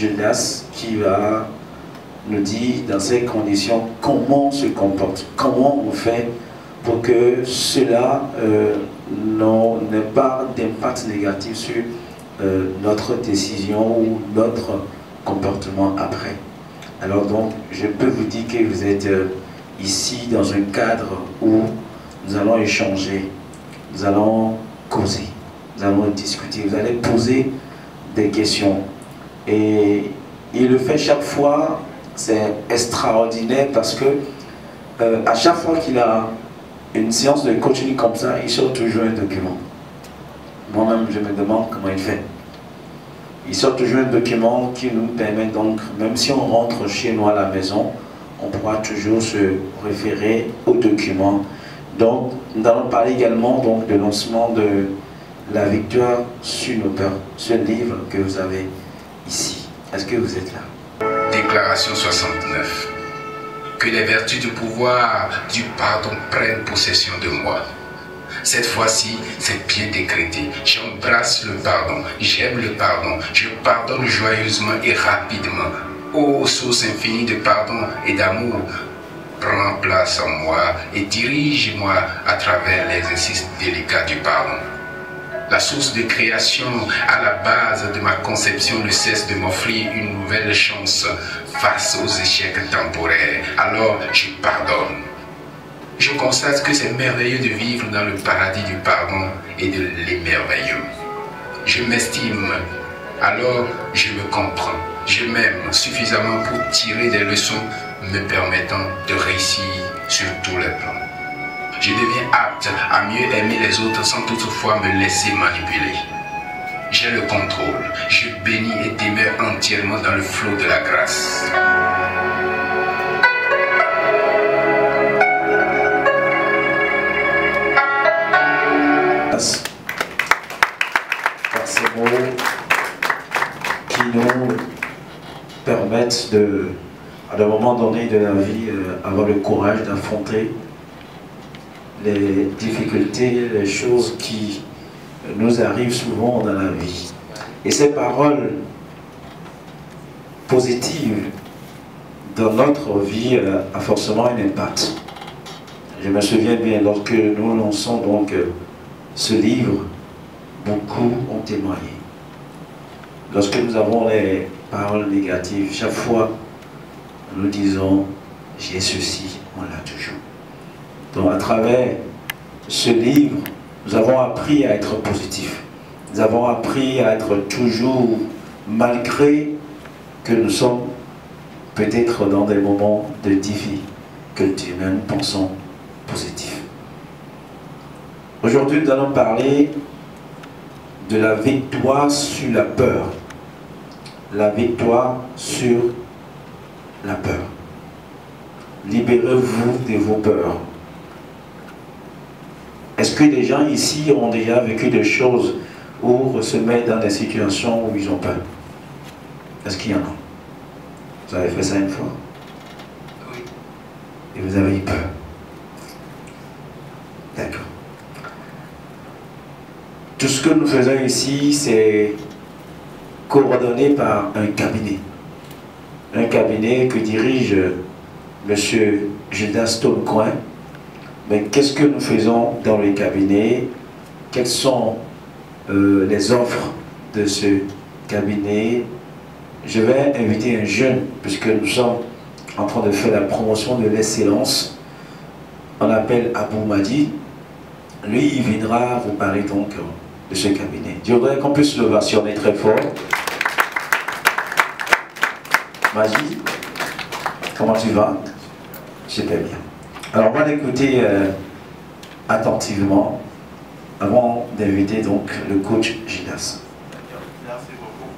Gildas qui va nous dire dans ces conditions comment on se comporte, comment on fait pour que cela n'ait pas d'impact négatif sur notre décision ou notre comportement après. Alors donc, je peux vous dire que vous êtes ici dans un cadre où nous allons échanger, nous allons causer, nous allons discuter, vous allez poser des questions. Et il le fait chaque fois, c'est extraordinaire parce que à chaque fois qu'il a une séance de coaching comme ça, il sort toujours un document. Moi-même, je me demande comment il fait. Il sort toujours un document qui nous permet donc, même si on rentre chez nous à la maison, on pourra toujours se référer au document. Donc, nous allons parler également donc, de lancement de la victoire sur nos peurs, ce livre que vous avez ici. Est-ce que vous êtes là? Déclaration 69. Que les vertus du pouvoir du pardon prennent possession de moi. Cette fois-ci, c'est bien décrété. J'embrasse le pardon, j'aime le pardon, je pardonne joyeusement et rapidement. Ô source infinie de pardon et d'amour, prends place en moi et dirige-moi à travers l'exercice délicat du pardon. La source de création à la base de ma conception ne cesse de m'offrir une nouvelle chance face aux échecs temporaires. Alors je pardonne. Je constate que c'est merveilleux de vivre dans le paradis du pardon et de l'émerveillement. Je m'estime, alors je me comprends. Je m'aime suffisamment pour tirer des leçons me permettant de réussir sur tous les plans. Je deviens apte à mieux aimer les autres sans toutefois me laisser manipuler. J'ai le contrôle, je bénis et demeure entièrement dans le flot de la grâce. Par ces mots qui nous permettent de, à un moment donné de la vie, avoir le courage d'affronter les difficultés, les choses qui nous arrivent souvent dans la vie. Et ces paroles positives dans notre vie a forcément un impact. Je me souviens bien, lorsque nous lançons donc ce livre, beaucoup ont témoigné. Lorsque nous avons les paroles négatives, chaque fois nous disons « j'ai ceci », on l'a toujours. Donc à travers ce livre, nous avons appris à être positifs. Nous avons appris à être toujours, malgré que nous sommes peut-être dans des moments de difficulté, mais nous pensons positif. Aujourd'hui, nous allons parler de la victoire sur la peur. La victoire sur la peur. Libérez-vous de vos peurs. Est-ce que des gens ici ont déjà vécu des choses ou se mettent dans des situations où ils ont peur? Est-ce qu'il y en a? Vous avez fait ça une fois? Oui. Et vous avez eu peur? D'accord. Tout ce que nous faisons ici, c'est coordonné par un cabinet. Un cabinet que dirige M. Gildas Tomcoin. Mais qu'est-ce que nous faisons dans le cabinet? Quelles sont les offres de ce cabinet? Je vais inviter un jeune, puisque nous sommes en train de faire la promotion de l'excellence. On appelle Abou Madi. Lui, il viendra vous parler donc de ce cabinet. Je voudrais qu'on puisse le versionner très fort. Madi, comment tu vas? Super bien. Alors on va l'écouter attentivement avant d'inviter donc le coach Gildas. Merci beaucoup.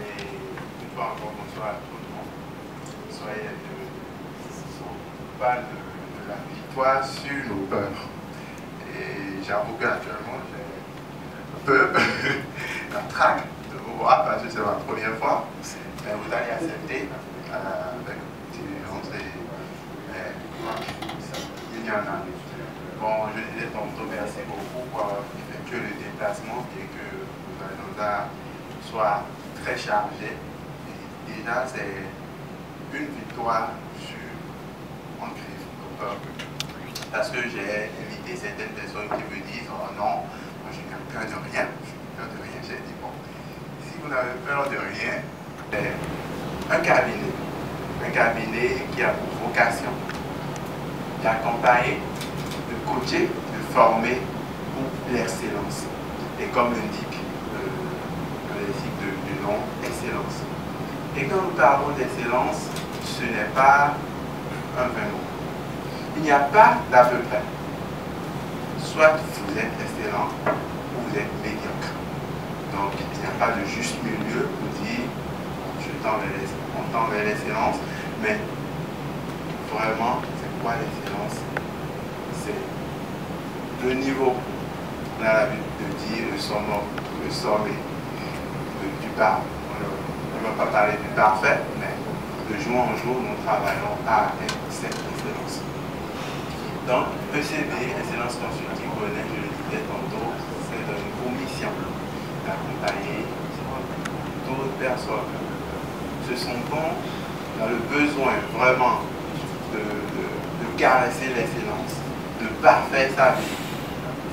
Et une fois encore, bonsoir à tout le monde. Soyez on parle de la victoire sur nos peurs. Et j'avoue que naturellement, j'ai un peu la traque de vous voir parce que c'est ma première fois. Mais vous allez accepter avec confiance et il y en a. Bon, je disais tantôt merci beaucoup pour avoir effectué le déplacement et que nos agendas soient très chargés. Et déjà c'est une victoire sur mon crime. Parce que j'ai invité certaines personnes qui me disent oh non, moi je n'ai peur de rien. J'ai dit bon, si vous n'avez peur de rien, c'est un cabinet qui a pour vocation d'accompagner, de coacher, de former pour l'excellence. Et comme l'indique le cycle du nom, excellence. Et quand nous parlons d'excellence, ce n'est pas un vain mot. Il n'y a pas d'à peu près. Soit vous êtes excellent ou vous êtes médiocre. Donc il n'y a pas de juste milieu pour dire on tend vers l'excellence, mais vraiment, c'est quoi l'excellence? C'est le niveau, on a l'habitude de dire le sommet du parfait. On ne va pas parler du parfait, mais de jour en jour, nous travaillons à atteindre cette excellence. Donc, ECB, Excellence Consulting, je le disais tantôt, c'est une commission d'accompagner d'autres personnes. Ce sont donc dans le besoin vraiment de caresser l'excellence, de parfaire sa vie,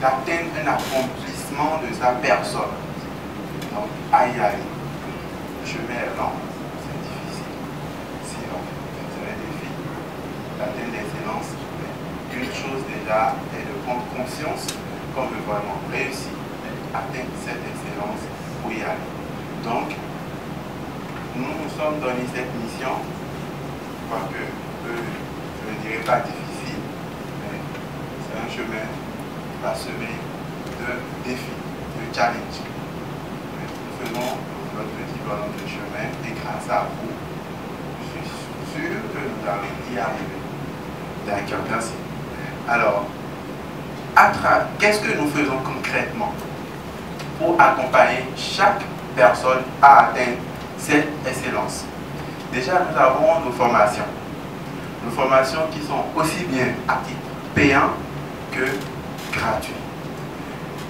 d'atteindre un accomplissement de sa personne. Donc, à y aller. Le chemin est long, c'est difficile. Sinon, c'est un défi d'atteindre l'excellence. Une chose déjà est de prendre conscience qu'on veut vraiment réussir à atteindre cette excellence pour y aller. Donc, nous sommes donnés cette mission, quoique je ne dirais pas difficile, mais c'est un chemin parsemé de défis, de challenges. Nous faisons notre petit bonhomme de chemin et grâce à vous, je suis sûr que nous allons y arriver. D'accord, merci. Alors, qu'est-ce que nous faisons concrètement pour accompagner chaque personne à atteindre cette excellence? Déjà, nous avons nos formations. Nos formations qui sont aussi bien à titre payant que gratuit.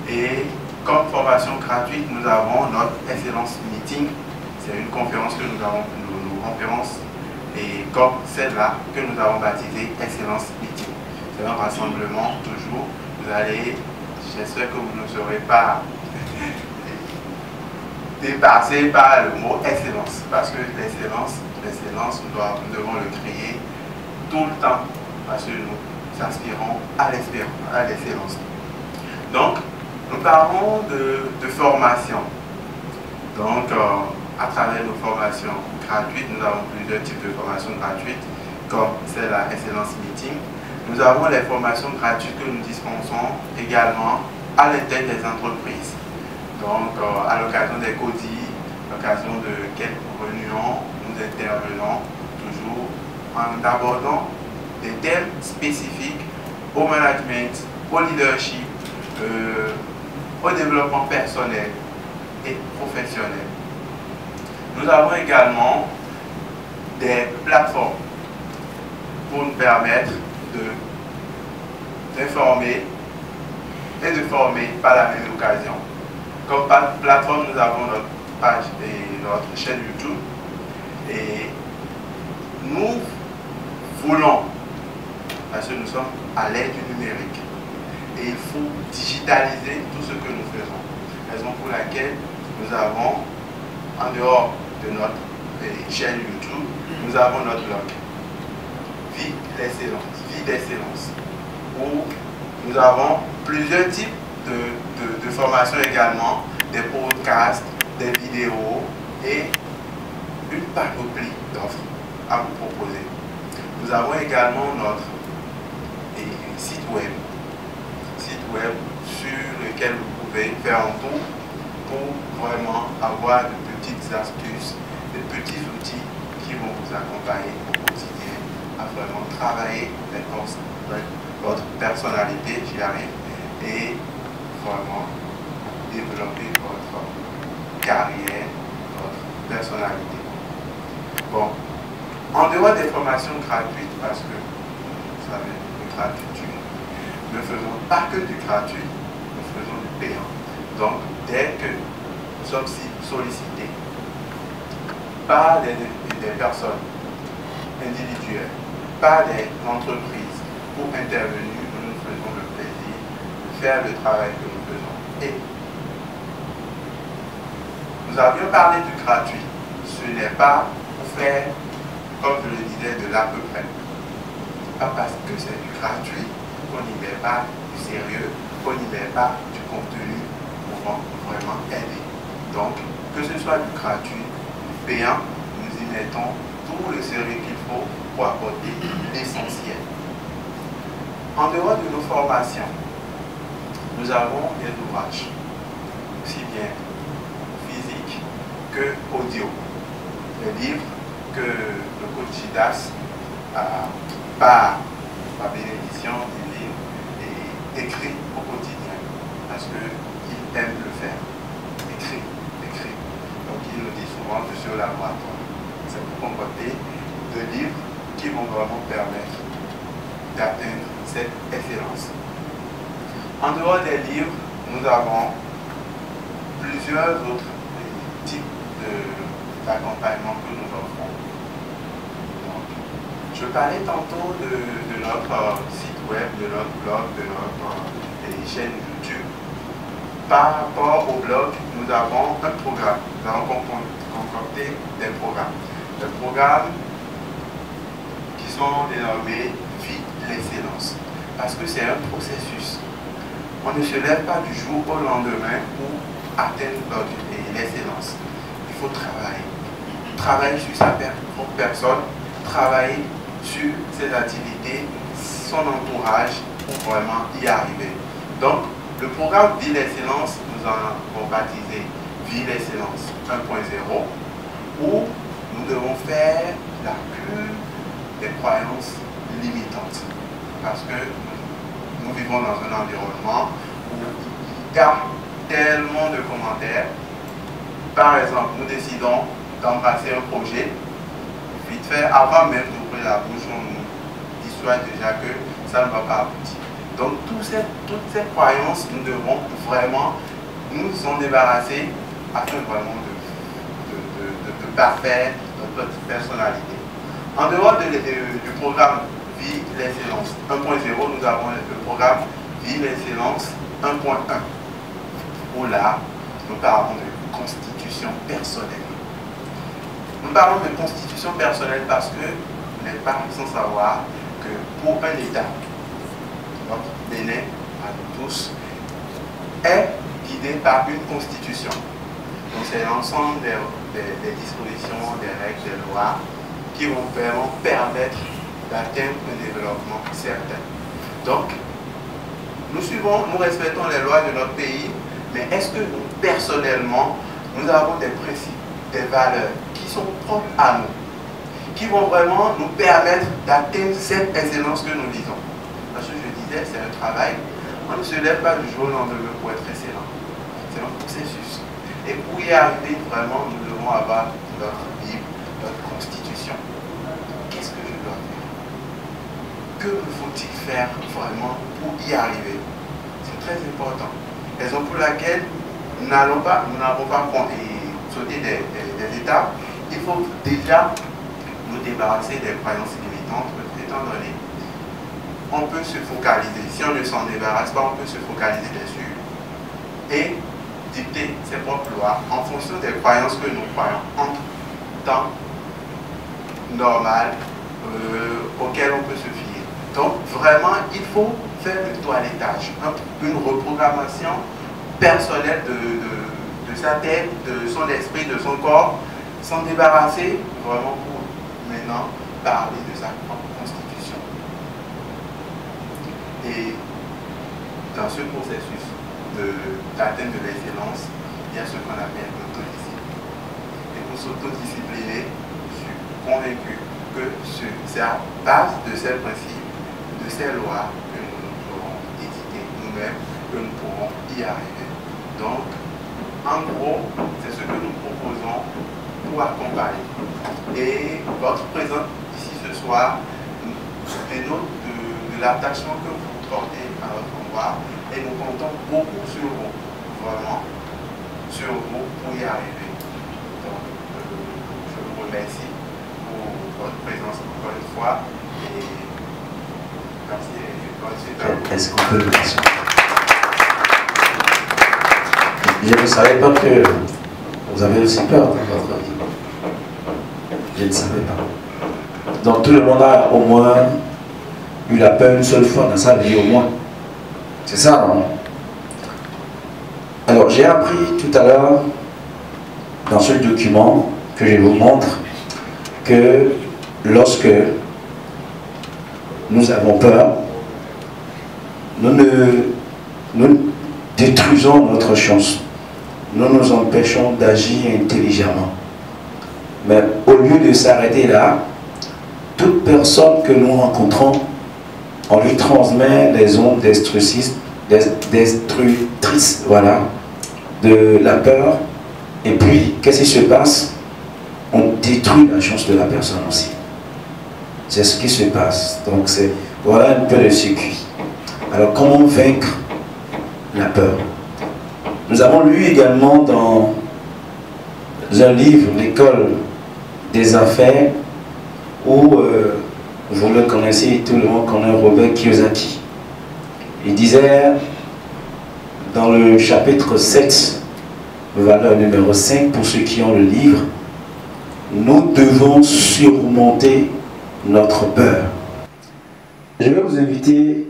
Et comme formation gratuite, nous avons notre Excellence Meeting. C'est une conférence que nous avons, nos conférences, et comme celle-là que nous avons baptisée Excellence Meeting. C'est un rassemblement toujours. Vous allez, j'espère que vous ne serez pas dépassé par le mot excellence, parce que l'excellence, nous devons le créer tout le temps, parce que nous aspirons à l'excellence. Donc, nous parlons de formation. Donc, à travers nos formations gratuites, nous avons plusieurs types de formations gratuites, comme celle-là, Excellence Meeting. Nous avons les formations gratuites que nous dispensons également à l'intérieur des entreprises. Donc, à l'occasion des CODI, à l'occasion de quelques réunions, nous intervenons toujours en abordant des thèmes spécifiques au management, au leadership, au développement personnel et professionnel. Nous avons également des plateformes pour nous permettre d'informer et de former par la même occasion. Comme plateforme, nous avons notre page et notre chaîne YouTube. Et nous voulons, parce que nous sommes à l'ère du numérique, et il faut digitaliser tout ce que nous faisons. Raison pour laquelle nous avons, en dehors de notre chaîne YouTube, nous avons notre blog Vie d'excellence, où nous avons plusieurs types de formations également, des podcasts, des vidéos et une panoplie d'offres à vous proposer. Nous avons également notre site web sur lequel vous pouvez faire un tour pour vraiment avoir de petites astuces, de petits outils qui vont vous accompagner au quotidien à vraiment travailler votre personnalité, j'y arrive, et vraiment développer votre carrière, votre personnalité. Bon, en dehors des formations gratuites, parce que vous savez, le gratuit, nous ne faisons pas que du gratuit, nous faisons du payant. Donc, dès que nous sommes sollicités par des personnes individuelles, par des entreprises pour intervenir, nous nous faisons le plaisir de faire le travail que nous faisons. Et nous avions parlé du gratuit. Ce n'est pas pour faire, comme je le disais, de l'à peu près. Pas parce que c'est du gratuit qu'on n'y met pas du sérieux, qu'on n'y met pas du contenu pour vraiment aider. Donc, que ce soit du gratuit, du payant, nous y mettons tout le sérieux qu'il faut pour apporter l'essentiel. En dehors de nos formations, nous avons des ouvrages, aussi bien physiques que audio. Les livres que le coach Chidas par la bénédiction du livre et écrit au quotidien parce qu'il aime le faire. Écrit. Donc il nous dit souvent je suis au laboratoire. C'est pour concocter de livres qui vont vraiment permettre d'atteindre cette excellence. En dehors des livres, nous avons plusieurs autres types d'accompagnement que nous offrons. Donc, je parlais tantôt de notre site web, de notre blog, de notre chaîne YouTube. Par rapport au blog, nous avons un programme. Nous avons concocté des programmes. Des programmes qui sont dénommés Vie l'excellence. Parce que c'est un processus. On ne se lève pas du jour au lendemain pour atteindre l'excellence. Il faut travailler. Travailler sur sa propre personne, travailler sur ses activités, son entourage pour vraiment y arriver. Donc, le programme Vie l'excellence, nous en avons baptisé Vie l'excellence 1.0, où nous devons faire la cure des croyances limitantes. Parce que nous vivons dans un environnement où il y a tellement de commentaires. Par exemple, nous décidons d'embrasser un projet, vite fait, avant même d'ouvrir la bouche, on nous dissuade déjà que ça ne va pas aboutir. Donc toutes ces croyances, nous devons vraiment nous en débarrasser afin vraiment de parfaire notre personnalité. En dehors du programme Vie l'excellence 1.0, nous avons le programme Vie l'excellence 1.1, où là, nous parlons de constitution personnelle. Nous parlons de constitution personnelle parce que vous n'êtes pas sans savoir que pour un État, notre Bénin, à nous tous, est guidé par une constitution. Donc c'est l'ensemble des dispositions, des règles, des lois qui vont vraiment permettre d'atteindre un développement certain. Donc, nous respectons les lois de notre pays, mais est-ce que nous, personnellement, nous avons des principes, des valeurs qui sont propres à nous, qui vont vraiment nous permettre d'atteindre cette excellence que nous disons? Parce que je disais, c'est un travail. On ne se lève pas du jour au lendemain pour être excellent. C'est un processus. Et pour y arriver, vraiment, nous devons avoir notre Bible, notre constitution. Qu'est-ce que je dois faire? Que me faut-il faire vraiment pour y arriver? C'est très important. Raison pour laquelle nous n'avons pas sauté des étapes. Il faut déjà nous débarrasser des croyances limitantes, étant donné on peut se focaliser. Si on ne s'en débarrasse pas, on peut se focaliser dessus et dicter ses propres lois en fonction des croyances que nous croyons en temps normal auquel on peut se fier. Donc vraiment, il faut faire le toilettage, une reprogrammation personnelle de sa tête, de son esprit, de son corps, s'en débarrasser vraiment pour maintenant parler de sa propre constitution. Et dans ce processus d'atteinte de l'excellence, il y a ce qu'on appelle l'autodiscipline. Et pour s'autodiscipliner, je suis convaincu que c'est à base de ces principes, de ces lois que nous pourrons éditer nous-mêmes, que nous pourrons y arriver. Donc, en gros, c'est ce que nous proposons pour accompagner. Et votre présence ici ce soir dénote de l'attachement que vous portez à notre endroit et nous comptons beaucoup sur vous, vraiment, sur vous pour y arriver. Donc, je vous merci pour votre présence encore une fois. Et merci et bonne suite à vous. Est-ce qu'on peut le dire? Je ne savais pas que vous avez aussi peur dans votre vie. Je ne savais pas. Donc tout le monde a au moins eu la peur une seule fois dans sa vie, au moins. C'est ça, non? Alors j'ai appris tout à l'heure, dans ce document que je vous montre, que lorsque nous avons peur, nous détruisons notre chance. Nous nous empêchons d'agir intelligemment. Mais au lieu de s'arrêter là, toute personne que nous rencontrons, on lui transmet les ondes destructrices, voilà, de la peur. Et puis, qu'est-ce qui se passe? On détruit la chance de la personne aussi. C'est ce qui se passe. Donc, voilà un peu le circuit. Alors, comment vaincre la peur? Nous avons lu également dans un livre, L'école des affaires, où vous le connaissez, tout le monde connaît Robert Kiyosaki. Il disait dans le chapitre 7, valeur numéro 5, pour ceux qui ont le livre, nous devons surmonter notre peur. Je vais vous inviter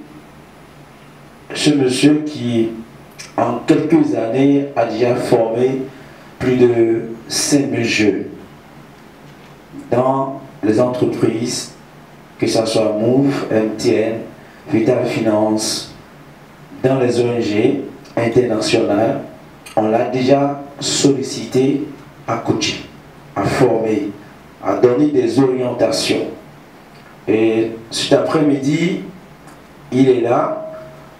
ce monsieur qui, en quelques années, a déjà formé plus de 5000 jeunes dans les entreprises, que ce soit Move, MTN, Vital Finance, dans les ONG internationales. On l'a déjà sollicité à coacher, à former, à donner des orientations. Et cet après-midi, il est là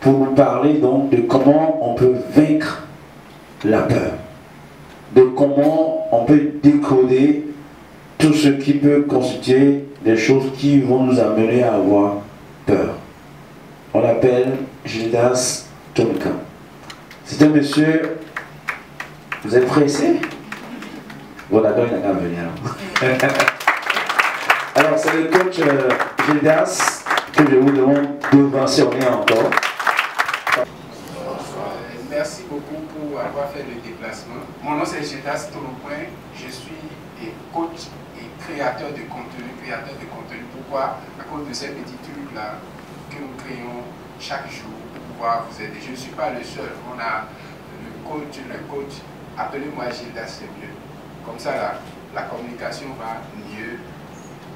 pour vous parler donc de comment on peut vaincre la peur, de comment on peut décoder tout ce qui peut constituer des choses qui vont nous amener à avoir peur. On l'appelle Gildas Tonka. C'est un monsieur. Vous êtes pressé? Bon, d'accord, il n'a qu'à venir. Alors, c'est le coach Gildas que je vous demande de mentionner encore. Merci beaucoup pour avoir fait le déplacement. Mon nom c'est Gildas Tonka. Je suis coach et créateur de contenu. Pourquoi? À cause de ces petits trucs-là que nous créons chaque jour pour pouvoir vous aider. Je ne suis pas le seul. On a le coach. Appelez-moi Gildas, c'est mieux. Comme ça, la communication va mieux.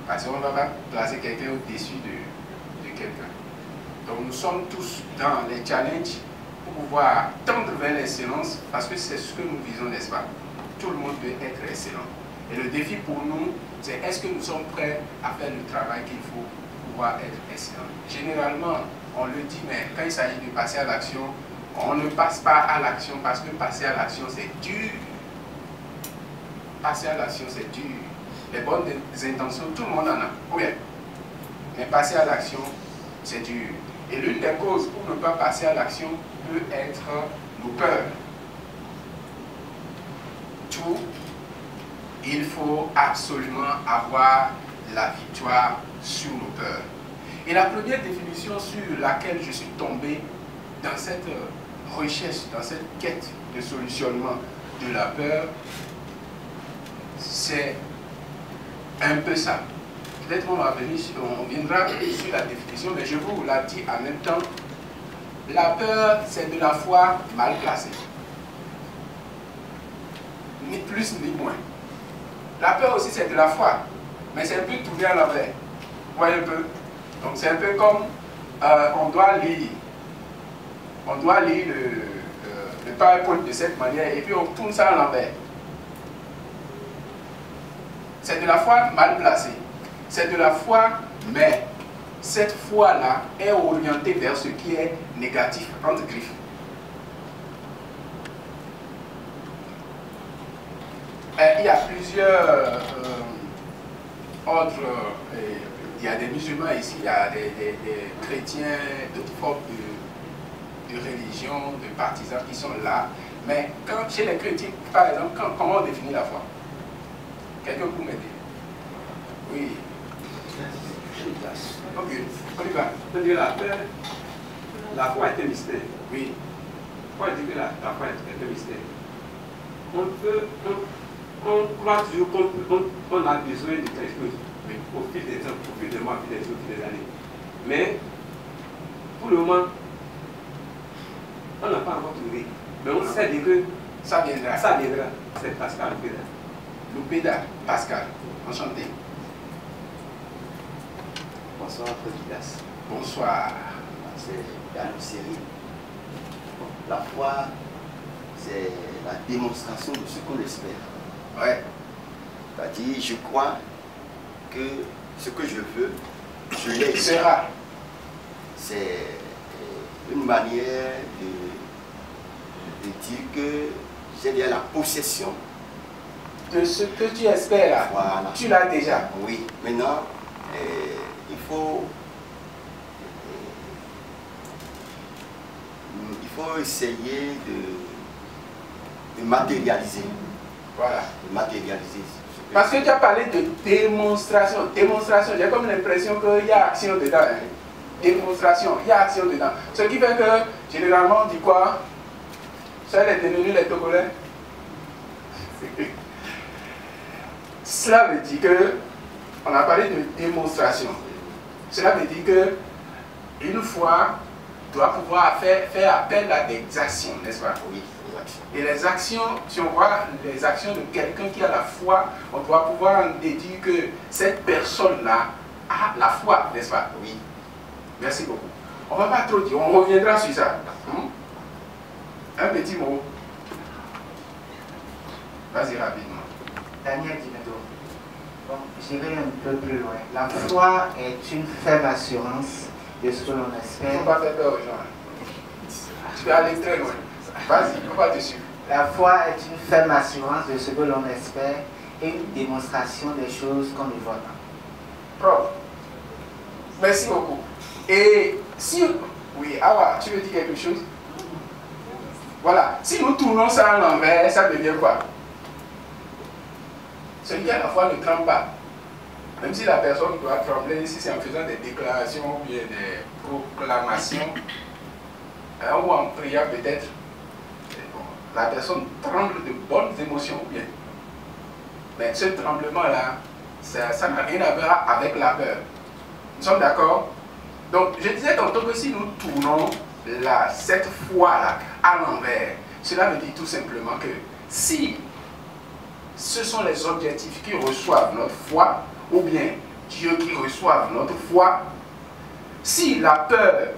Parce qu'on ne va pas placer quelqu'un au-dessus de quelqu'un. Donc nous sommes tous dans les challenges pour pouvoir tendre vers l'excellence, parce que c'est ce que nous visons, n'est-ce pas? Tout le monde peut être excellent. Et le défi pour nous, c'est est-ce que nous sommes prêts à faire le travail qu'il faut pour pouvoir être excellent? Généralement, on le dit, mais quand il s'agit de passer à l'action, on ne passe pas à l'action parce que passer à l'action, c'est dur. Passer à l'action, c'est dur. Les bonnes intentions, tout le monde en a. Ou bien. Mais passer à l'action, c'est dur. Et l'une des causes pour ne pas passer à l'action peut être nos peurs. Tout, il faut absolument avoir la victoire sur nos peurs. Et la première définition sur laquelle je suis tombé dans cette recherche, dans cette quête de solutionnement de la peur, c'est un peu ça. Peut-être on viendra sur la définition, mais je vous la dis en même temps. La peur, c'est de la foi mal placée. Ni plus ni moins. La peur aussi, c'est de la foi, mais c'est un peu tourné à l'envers. Vous voyez un peu? Donc c'est un peu comme on doit lire le PowerPoint de cette manière et puis on tourne ça à l'envers. C'est de la foi mal placée. C'est de la foi, mais cette foi-là est orientée vers ce qui est négatif, entre griffes. Il y a plusieurs autres, il y a des musulmans ici, il y a des chrétiens, d'autres formes de religion, de partisans qui sont là. Mais quand, chez les chrétiens, par exemple, comment on définit la foi? Quelqu'un peut m'aider? Ok, on y va. On dit la foi est un mystère. Oui. Pourquoi dire que la foi est un mystère? On croit toujours qu'on a besoin de quelque chose, mais au fil des temps, au fil des mois, au fil des jours, au fil des années. Mais, pour le moment, on n'a pas encore trouvé. Mais on sait dire que ça viendra. Ça viendra. C'est Pascal Loupéda. Loupéda, Pascal. Enchanté. Bonsoir, Prédidas. Bonsoir. C'est Gallo Série. La foi, c'est la démonstration de ce qu'on espère. Ouais. C'est-à-dire, je crois que ce que je veux, je l'ai. Sera. C'est une manière de dire que j'ai bien la possession de ce que tu espères. Voilà. Tu l'as déjà. Oui. Maintenant, il faut essayer de matérialiser. Voilà. De matérialiser. Parce que tu as parlé de démonstration. Démonstration, j'ai comme l'impression qu'il y a action dedans. Hein. Démonstration, il y a action dedans. Ce qui fait que, généralement, on dit quoi? Ça, les détenus, les Togolais. Cela veut dire que, on a parlé de démonstration. Cela veut dire que, une foi doit pouvoir faire appel à des actions, n'est-ce pas? Oui. Et les actions, si on voit les actions de quelqu'un qui a la foi, on doit pouvoir en déduire que cette personne-là a la foi, n'est-ce pas? Oui. Merci beaucoup. On ne va pas trop dire, on reviendra sur ça. Un petit mot. Vas-y rapidement. Daniel Dimedo. Bon, j'irai un peu plus loin. La foi est une ferme assurance de ce que l'on espère. Il ne faut pas faire peur aux gens. Tu vas aller très loin. Vas-y, on va dessus. La foi est une ferme assurance de ce que l'on espère et une démonstration des choses qu'on ne voit pas. Propre. Merci beaucoup. Et si... Oui, Awa, tu veux dire quelque chose? Voilà. Si nous tournons ça à l'envers, ça devient quoi? Celui qui a la foi ne tremble pas. Même si la personne doit trembler, si c'est en faisant des déclarations ou bien des proclamations, ou en priant peut-être, la personne tremble de bonnes émotions ou bien. Mais ce tremblement-là, ça n'a rien à voir avec la peur. Nous sommes d'accord? Donc, je disais tantôt que si nous tournons cette foi-là à l'envers, cela veut dire tout simplement que si ce sont les objectifs qui reçoivent notre foi, ou bien Dieu qui reçoive notre foi, si la peur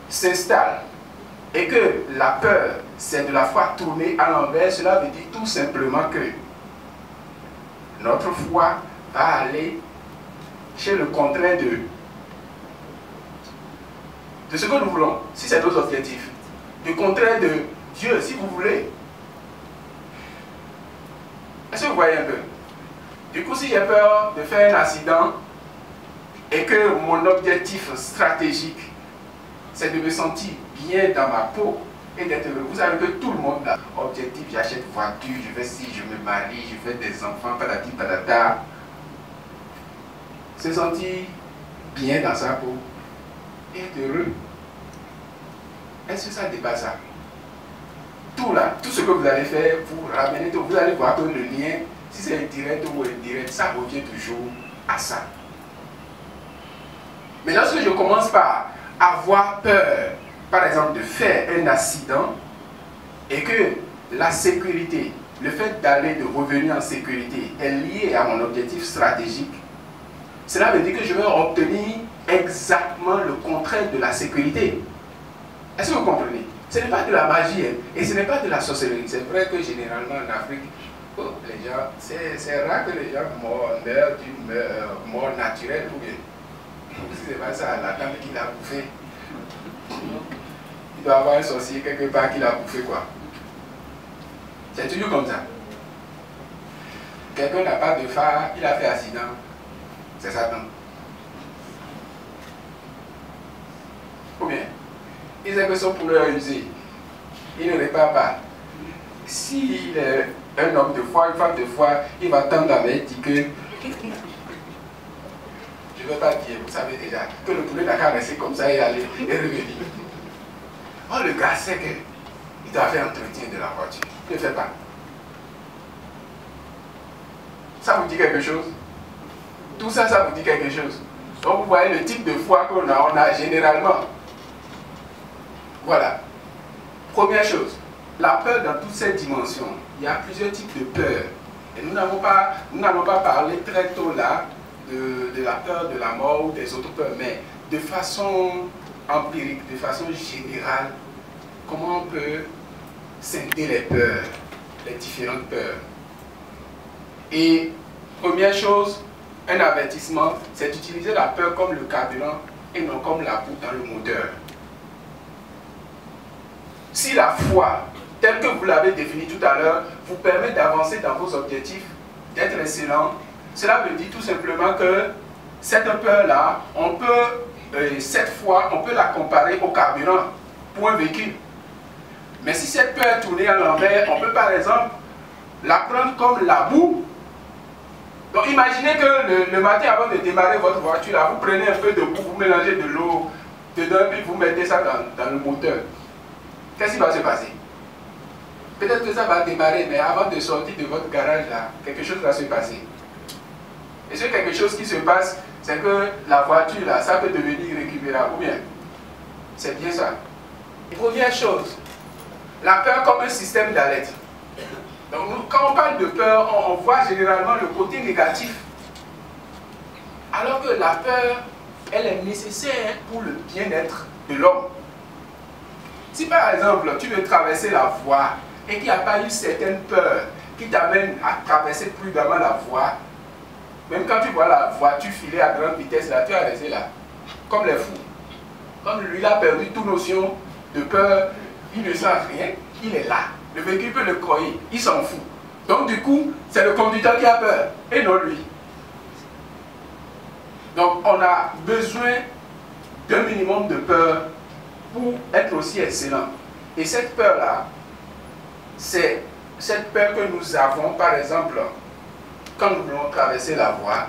s'installe et que la peur, c'est de la foi tournée à l'envers, cela veut dire tout simplement que notre foi va aller chez le contraire de ce que nous voulons, si c'est nos objectifs. Du contraire de Dieu, si vous voulez. Est-ce que vous voyez un peu? Du coup, si j'ai peur de faire un accident et que mon objectif stratégique, c'est de me sentir bien dans ma peau et d'être heureux. Vous savez que tout le monde a objectif, j'achète voiture, je vais si je me marie, je fais des enfants, patati patata. Se sentir bien dans sa peau et être heureux. Est-ce que ça dépasse ça? Tout là, tout ce que vous allez faire, vous ramenez, vous allez voir que le lien, si c'est indirect ou indirect, ça revient toujours à ça. Mais lorsque je commence par avoir peur, par exemple, de faire un accident, et que la sécurité, le fait d'aller, de revenir en sécurité, est lié à mon objectif stratégique, cela veut dire que je vais obtenir exactement le contraire de la sécurité. Est-ce que vous comprenez? Ce n'est pas de la magie, hein, et ce n'est pas de la sorcellerie. C'est vrai que généralement en Afrique, les gens, c'est rare que les gens meurent d'une mort naturelle ou bien. Si c'est pas ça, la dame qui l'a bouffé. Il doit y avoir un sorcier quelque part qui l'a bouffé, quoi. C'est toujours comme ça. Quelqu'un n'a pas de phare, il a fait accident. C'est Satan. Ou bien, il sait que son poulet est usé. Il ne répare pas. S'il est un homme de foi, une femme de foi, il va tendre la main et dire que je ne veux pas dire, vous savez déjà, que le poulet n'a qu'à rester comme ça et aller et revenir. Oh, le gars sait qu'il doit faire entretien de la voiture. Il ne fait pas. Ça vous dit quelque chose? Tout ça, ça vous dit quelque chose? Donc vous voyez le type de foi qu'on a généralement. Voilà. Première chose, la peur dans toutes ces dimensions. Il y a plusieurs types de peur. Et nous n'avons pas parlé très tôt là de la peur de la mort ou des autres peurs, mais de façon empirique, de façon générale, comment on peut scinder les peurs, les différentes peurs. Et première chose, un avertissement, c'est d'utiliser la peur comme le carburant et non comme la boue dans le moteur. Si la foi, telle que vous l'avez définie tout à l'heure, vous permet d'avancer dans vos objectifs, d'être excellent, cela veut dire tout simplement que cette peur-là, cette foi, on peut la comparer au carburant pour un véhicule. Mais si cette peur est tournée à l'envers, on peut par exemple la prendre comme la boue. Donc imaginez que le matin avant de démarrer votre voiture, là, vous prenez un peu de boue, vous mélangez de l'eau dedans, puis vous mettez ça dans le moteur. Qu'est-ce qui va se passer? Peut-être que ça va démarrer, mais avant de sortir de votre garage, là, quelque chose va se passer. Et ce quelque chose qui se passe, c'est que la voiture, là, ça peut devenir irrécupérable, ou bien? C'est bien ça. Première chose, la peur comme un système d'alerte. Donc, quand on parle de peur, on voit généralement le côté négatif. Alors que la peur, elle est nécessaire pour le bien-être de l'homme. Si par exemple, tu veux traverser la voie et qu'il n'y a pas une certaine peur qui t'amène à traverser prudemment la voie, même quand tu vois la voiture filer à grande vitesse, là, tu vas rester là, comme les fous. Comme lui, il a perdu toute notion de peur, il ne sent rien, il est là. Le véhicule peut le croyer, il s'en fout. Donc du coup, c'est le conducteur qui a peur, et non lui. Donc on a besoin d'un minimum de peur pour être aussi excellent. Et cette peur-là, c'est cette peur que nous avons, par exemple, quand nous voulons traverser la voie,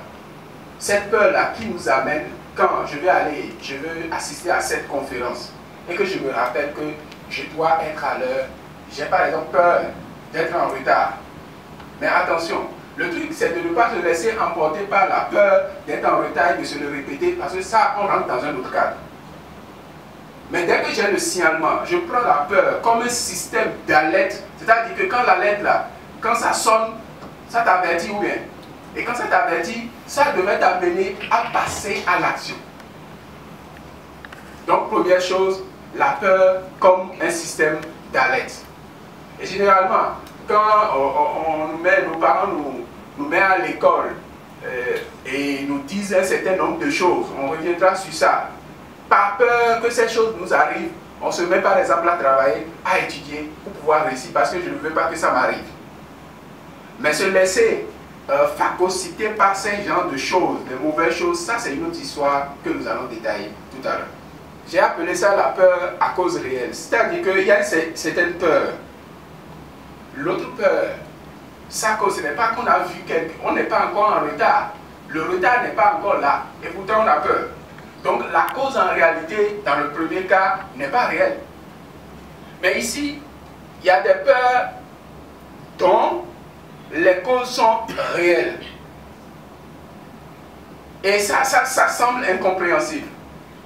cette peur-là qui nous amène, quand je veux assister à cette conférence, et que je me rappelle que je dois être à l'heure, j'ai par exemple peur d'être en retard. Mais attention, le truc c'est de ne pas se laisser emporter par la peur d'être en retard et de se le répéter, parce que ça, on rentre dans un autre cadre. Mais dès que j'ai le signalement, je prends la peur comme un système d'alerte. C'est-à-dire que quand l'alerte là, quand ça sonne, ça t'avertit ou bien. Et quand ça t'avertit, ça devrait t'amener à passer à l'action. Donc première chose, la peur comme un système d'alerte. Et généralement, quand nos parents nous mettent à l'école et nous disent un certain nombre de choses, on reviendra sur ça. Par peur que ces choses nous arrivent, on se met par exemple à travailler, à étudier pour pouvoir réussir parce que je ne veux pas que ça m'arrive. Mais se laisser phagocyter par ces genres de choses, de mauvaises choses, ça c'est une autre histoire que nous allons détailler tout à l'heure. J'ai appelé ça la peur à cause réelle. C'est-à-dire qu'il y a une certaine peur. L'autre peur, sa cause, ce n'est pas qu'on a vu quelqu'un, on n'est pas encore en retard. Le retard n'est pas encore là, et pourtant on a peur. Donc la cause en réalité, dans le premier cas, n'est pas réelle. Mais ici, il y a des peurs dont les causes sont réelles. Et ça semble incompréhensible.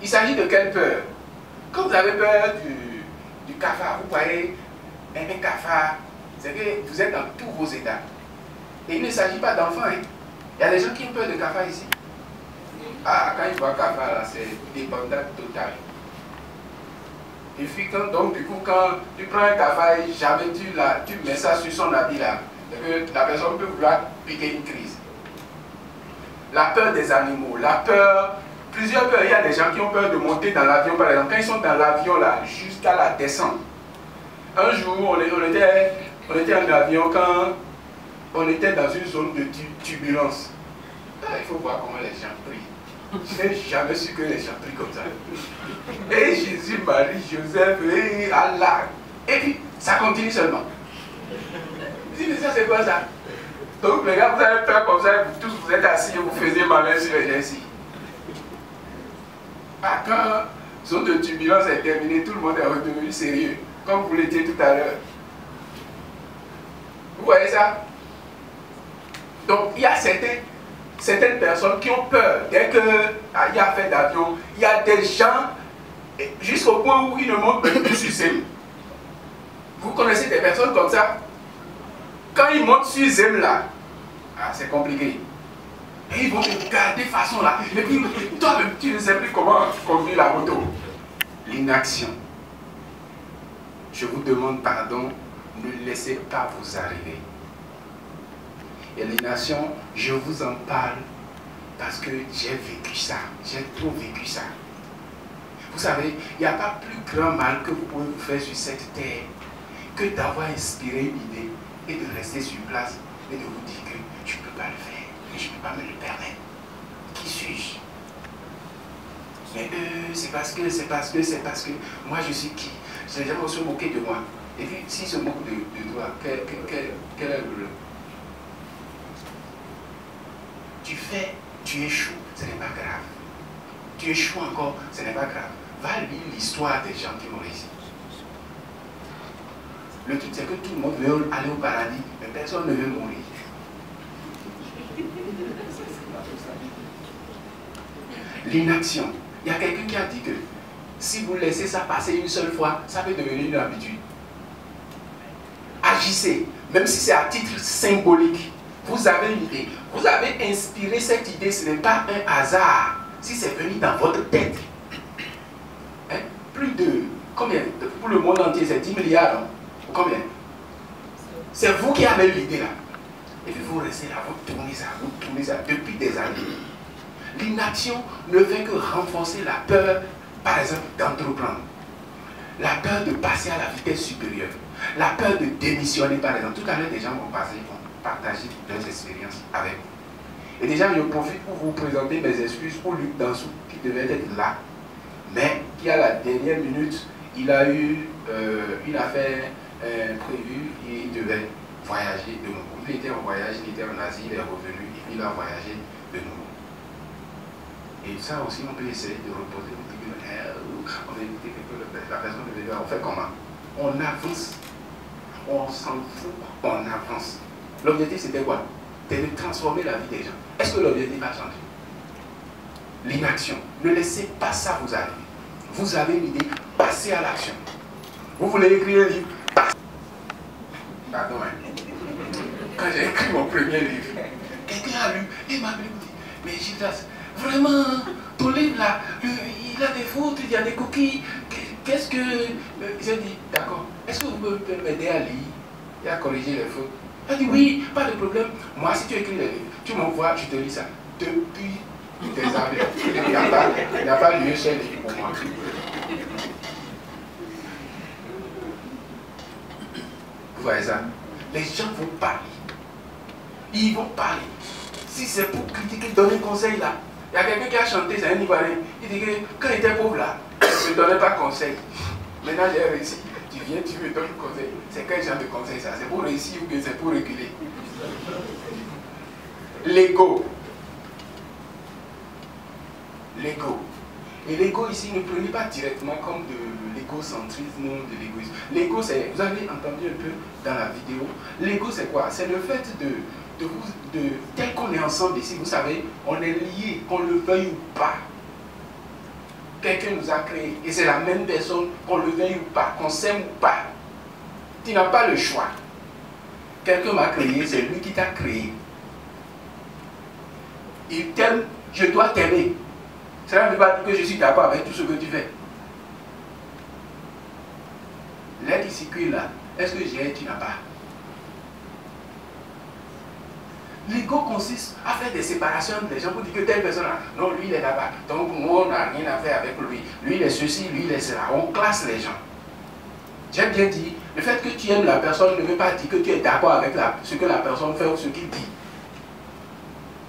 Il s'agit de quelle peur? Quand vous avez peur du cafard, vous voyez un cafard, c'est que vous êtes dans tous vos états. Et il ne s'agit pas d'enfants. Hein. Il y a des gens qui ont peur de cafard ici. Ah, quand ils voient cafard, c'est dépendant total. Et puis donc du coup, quand tu prends un cafard, jamais tu mets ça sur son habit là, que la personne peut vouloir piquer une crise. La peur des animaux, la peur, plusieurs peurs. Il y a des gens qui ont peur de monter dans l'avion, par exemple. Quand ils sont dans l'avion là, jusqu'à la descente. Un jour, on était en avion quand on était dans une zone de turbulence. Ah, il faut voir comment les gens prient. Je n'ai jamais su que les gens prient comme ça. Et Jésus, Marie, Joseph, et Allah. Et puis, ça continue seulement. Je dis, mais ça, c'est quoi ça? Donc, les gars, vous avez peur comme ça, vous tous vous êtes assis et vous faisiez malin sur les gens ici. Ah, quand zone de turbulence est terminée, tout le monde est redevenu sérieux, comme vous l'étiez tout à l'heure. Vous voyez ça? Donc, il y a certaines personnes qui ont peur. Dès qu'il y a fait d'avion, il y a des gens, jusqu'au point où ils ne montent même plus sur Zem. Vous connaissez des personnes comme ça? Quand ils montent sur Zem là, ah, c'est compliqué. Et ils vont te garder façon là. Et puis, toi-même, tu ne sais plus comment conduire la moto. L'inaction. Je vous demande pardon, ne laissez pas vous arriver. Et l'inaction, je vous en parle parce que j'ai vécu ça. J'ai trop vécu ça. Vous savez, il n'y a pas plus grand mal que vous pouvez vous faire sur cette terre que d'avoir inspiré une idée et de rester sur place et de vous dire que je ne peux pas le faire. Je ne peux pas me le permettre. Qui suis-je? Mais c'est parce que, moi je suis qui? Les gens vont se moquer de moi. Et puis, s'ils se moquent de toi, quel est le problème? Tu fais, tu échoues, ce n'est pas grave. Tu échoues encore, ce n'est pas grave. Va lire l'histoire des gens qui ont réussi. Le truc, c'est que tout le monde veut aller au paradis, mais personne ne veut mourir. L'inaction. Il y a quelqu'un qui a dit que si vous laissez ça passer une seule fois, ça peut devenir une habitude. Agissez, même si c'est à titre symbolique. Vous avez une idée, vous avez inspiré cette idée, ce n'est pas un hasard. Si c'est venu dans votre tête, hein? Plus de, combien? Pour le monde entier, c'est 10 milliards, hein? Combien? C'est vous qui avez l'idée là. Et puis vous restez là, vous tournez ça depuis des années. L'inaction ne fait que renforcer la peur, par exemple, d'entreprendre. La peur de passer à la vitesse supérieure. La peur de démissionner, par exemple. Tout à l'heure, des gens vont partager leurs expériences avec vous. Et déjà, je profite pour vous présenter mes excuses pour Luc Dansou, qui devait être là, mais qui à la dernière minute, il a fait prévu, il devait voyager de nouveau. Il était en voyage, il était en Asie, il est revenu, et puis il a voyagé de nouveau. Et ça aussi, on peut essayer de reposer, on va éviter que la personne ne on fait comment? On avance, on s'en fout, on avance. L'objectif c'était quoi? C'était de transformer la vie des gens. Est-ce que l'objectif a changé? L'inaction. Ne laissez pas ça vous arriver. Vous avez une idée, passez à l'action. Vous voulez écrire un livre? Pardon, hein. Quand j'ai écrit mon premier livre, quelqu'un a lu et m'a dit, mais Gildas, vraiment, ton livre là, il a des fautes, il y a des coquilles. Qu'est-ce que... J'ai dit, d'accord, est-ce que vous pouvez m'aider à lire et à corriger les fautes? Il a dit, oui, pas de problème. Moi, si tu écris les livres, tu m'envoies, je te lis ça. Depuis des années, il n'y a pas lieu seul livre pour moi. Vous voyez ça? Les gens vont parler. Ils vont parler. Si c'est pour critiquer, donner conseil là. Il y a quelqu'un qui a chanté, c'est un Ivoirien. Il dit que quand il était pauvre là, je ne donnais pas conseil. Maintenant j'ai réussi. Tu viens, tu me donnes conseil. C'est quel genre de conseil ça? C'est pour réussir ou bien c'est pour reculer? L'ego. L'ego. Et l'ego ici, ne prenez pas directement comme de l'égocentrisme ou de l'égoïsme. L'ego, c'est, vous avez entendu un peu dans la vidéo, l'ego c'est quoi? C'est le fait tel qu'on est ensemble ici, vous savez, on est liés, qu'on le veuille ou pas. Quelqu'un nous a créé et c'est la même personne, qu'on le veuille ou pas, qu'on s'aime ou pas. Tu n'as pas le choix. Quelqu'un m'a créé, c'est lui qui t'a créé. Il t'aime, je dois t'aimer. Cela ne veut pas dire que je suis d'accord avec tout ce que tu fais. L'aide qui circule là, est-ce que j'ai, tu n'as pas? L'ego consiste à faire des séparations entre les gens pour dire que telle personne, non, lui il est là-bas, donc moi on n'a rien à faire avec lui. Lui il est ceci, lui il est cela. On classe les gens. J'ai bien dit, le fait que tu aimes la personne ne veut pas dire que tu es d'accord avec ce que la personne fait ou ce qu'il dit.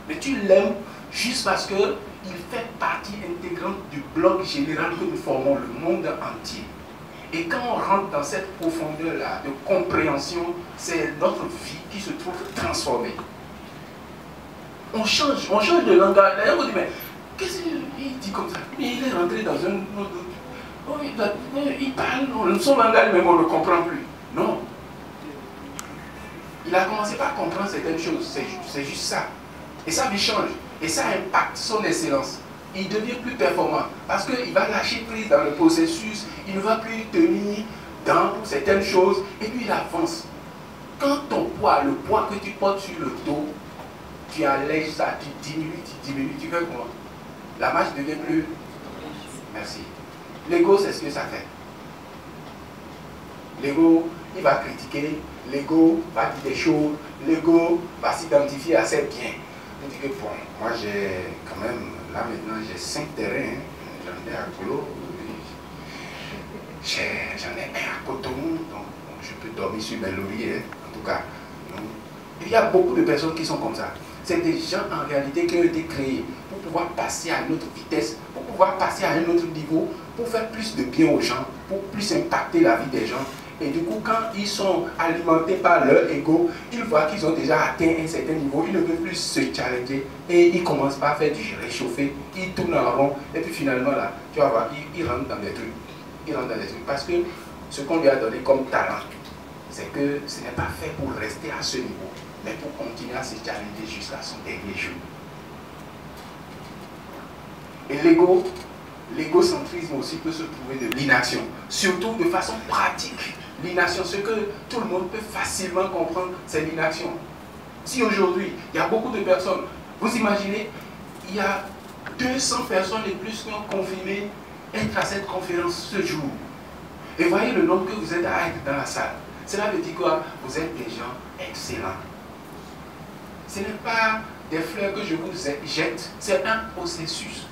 Mais tu l'aimes juste parce qu'il fait partie intégrante du bloc général que nous formons, le monde entier. Et quand on rentre dans cette profondeur-là de compréhension, c'est notre vie qui se trouve transformée. On change de langage. D'ailleurs, on dit, mais Qu'est-ce qu'il dit comme ça? Mais il est rentré dans un autre... Oh, il parle, son langage même on ne le comprend plus. Non. Il a commencé par comprendre certaines choses, c'est juste ça. Et ça lui change. Et ça impacte son excellence. Il devient plus performant parce qu'il va lâcher prise dans le processus, il ne va plus tenir dans certaines choses et puis il avance. Quand ton poids, le poids que tu portes sur le dos, tu allèges ça, tu diminues, tu fais comment? La marche devient plus... Merci. L'ego, c'est ce que ça fait. L'ego, il va critiquer, l'ego va dire des choses, l'ego va s'identifier à ses biens. Il dit que bon, moi j'ai quand même, là maintenant j'ai 5 terrains, j'en ai à Golo, j'en ai un à Cotonou, donc je peux dormir sur mes lauriers, en tout cas. Donc, il y a beaucoup de personnes qui sont comme ça. C'est des gens en réalité qui ont été créés pour pouvoir passer à une autre vitesse, pour pouvoir passer à un autre niveau, pour faire plus de bien aux gens, pour plus impacter la vie des gens. Et du coup, quand ils sont alimentés par leur ego, ils voient qu'ils ont déjà atteint un certain niveau, ils ne veulent plus se challenger et ils commencent par faire du réchauffé, ils tournent en rond et puis finalement là, tu vas voir, ils rentrent dans des trucs. Ils rentrent dans des trucs parce que ce qu'on lui a donné comme talent, c'est que ce n'est pas fait pour rester à ce niveau, mais pour continuer à se challenger jusqu'à son dernier jour. Et l'égocentrisme aussi peut se trouver de l'inaction, surtout de façon pratique. L'inaction, ce que tout le monde peut facilement comprendre, c'est l'inaction. Si aujourd'hui, il y a beaucoup de personnes, vous imaginez, il y a 200 personnes et plus qui ont confirmé être à cette conférence ce jour. Et voyez le nombre que vous êtes à être dans la salle. Cela veut dire quoi? Vous êtes des gens excellents. Ce n'est pas des fleurs que je vous jette, c'est un processus.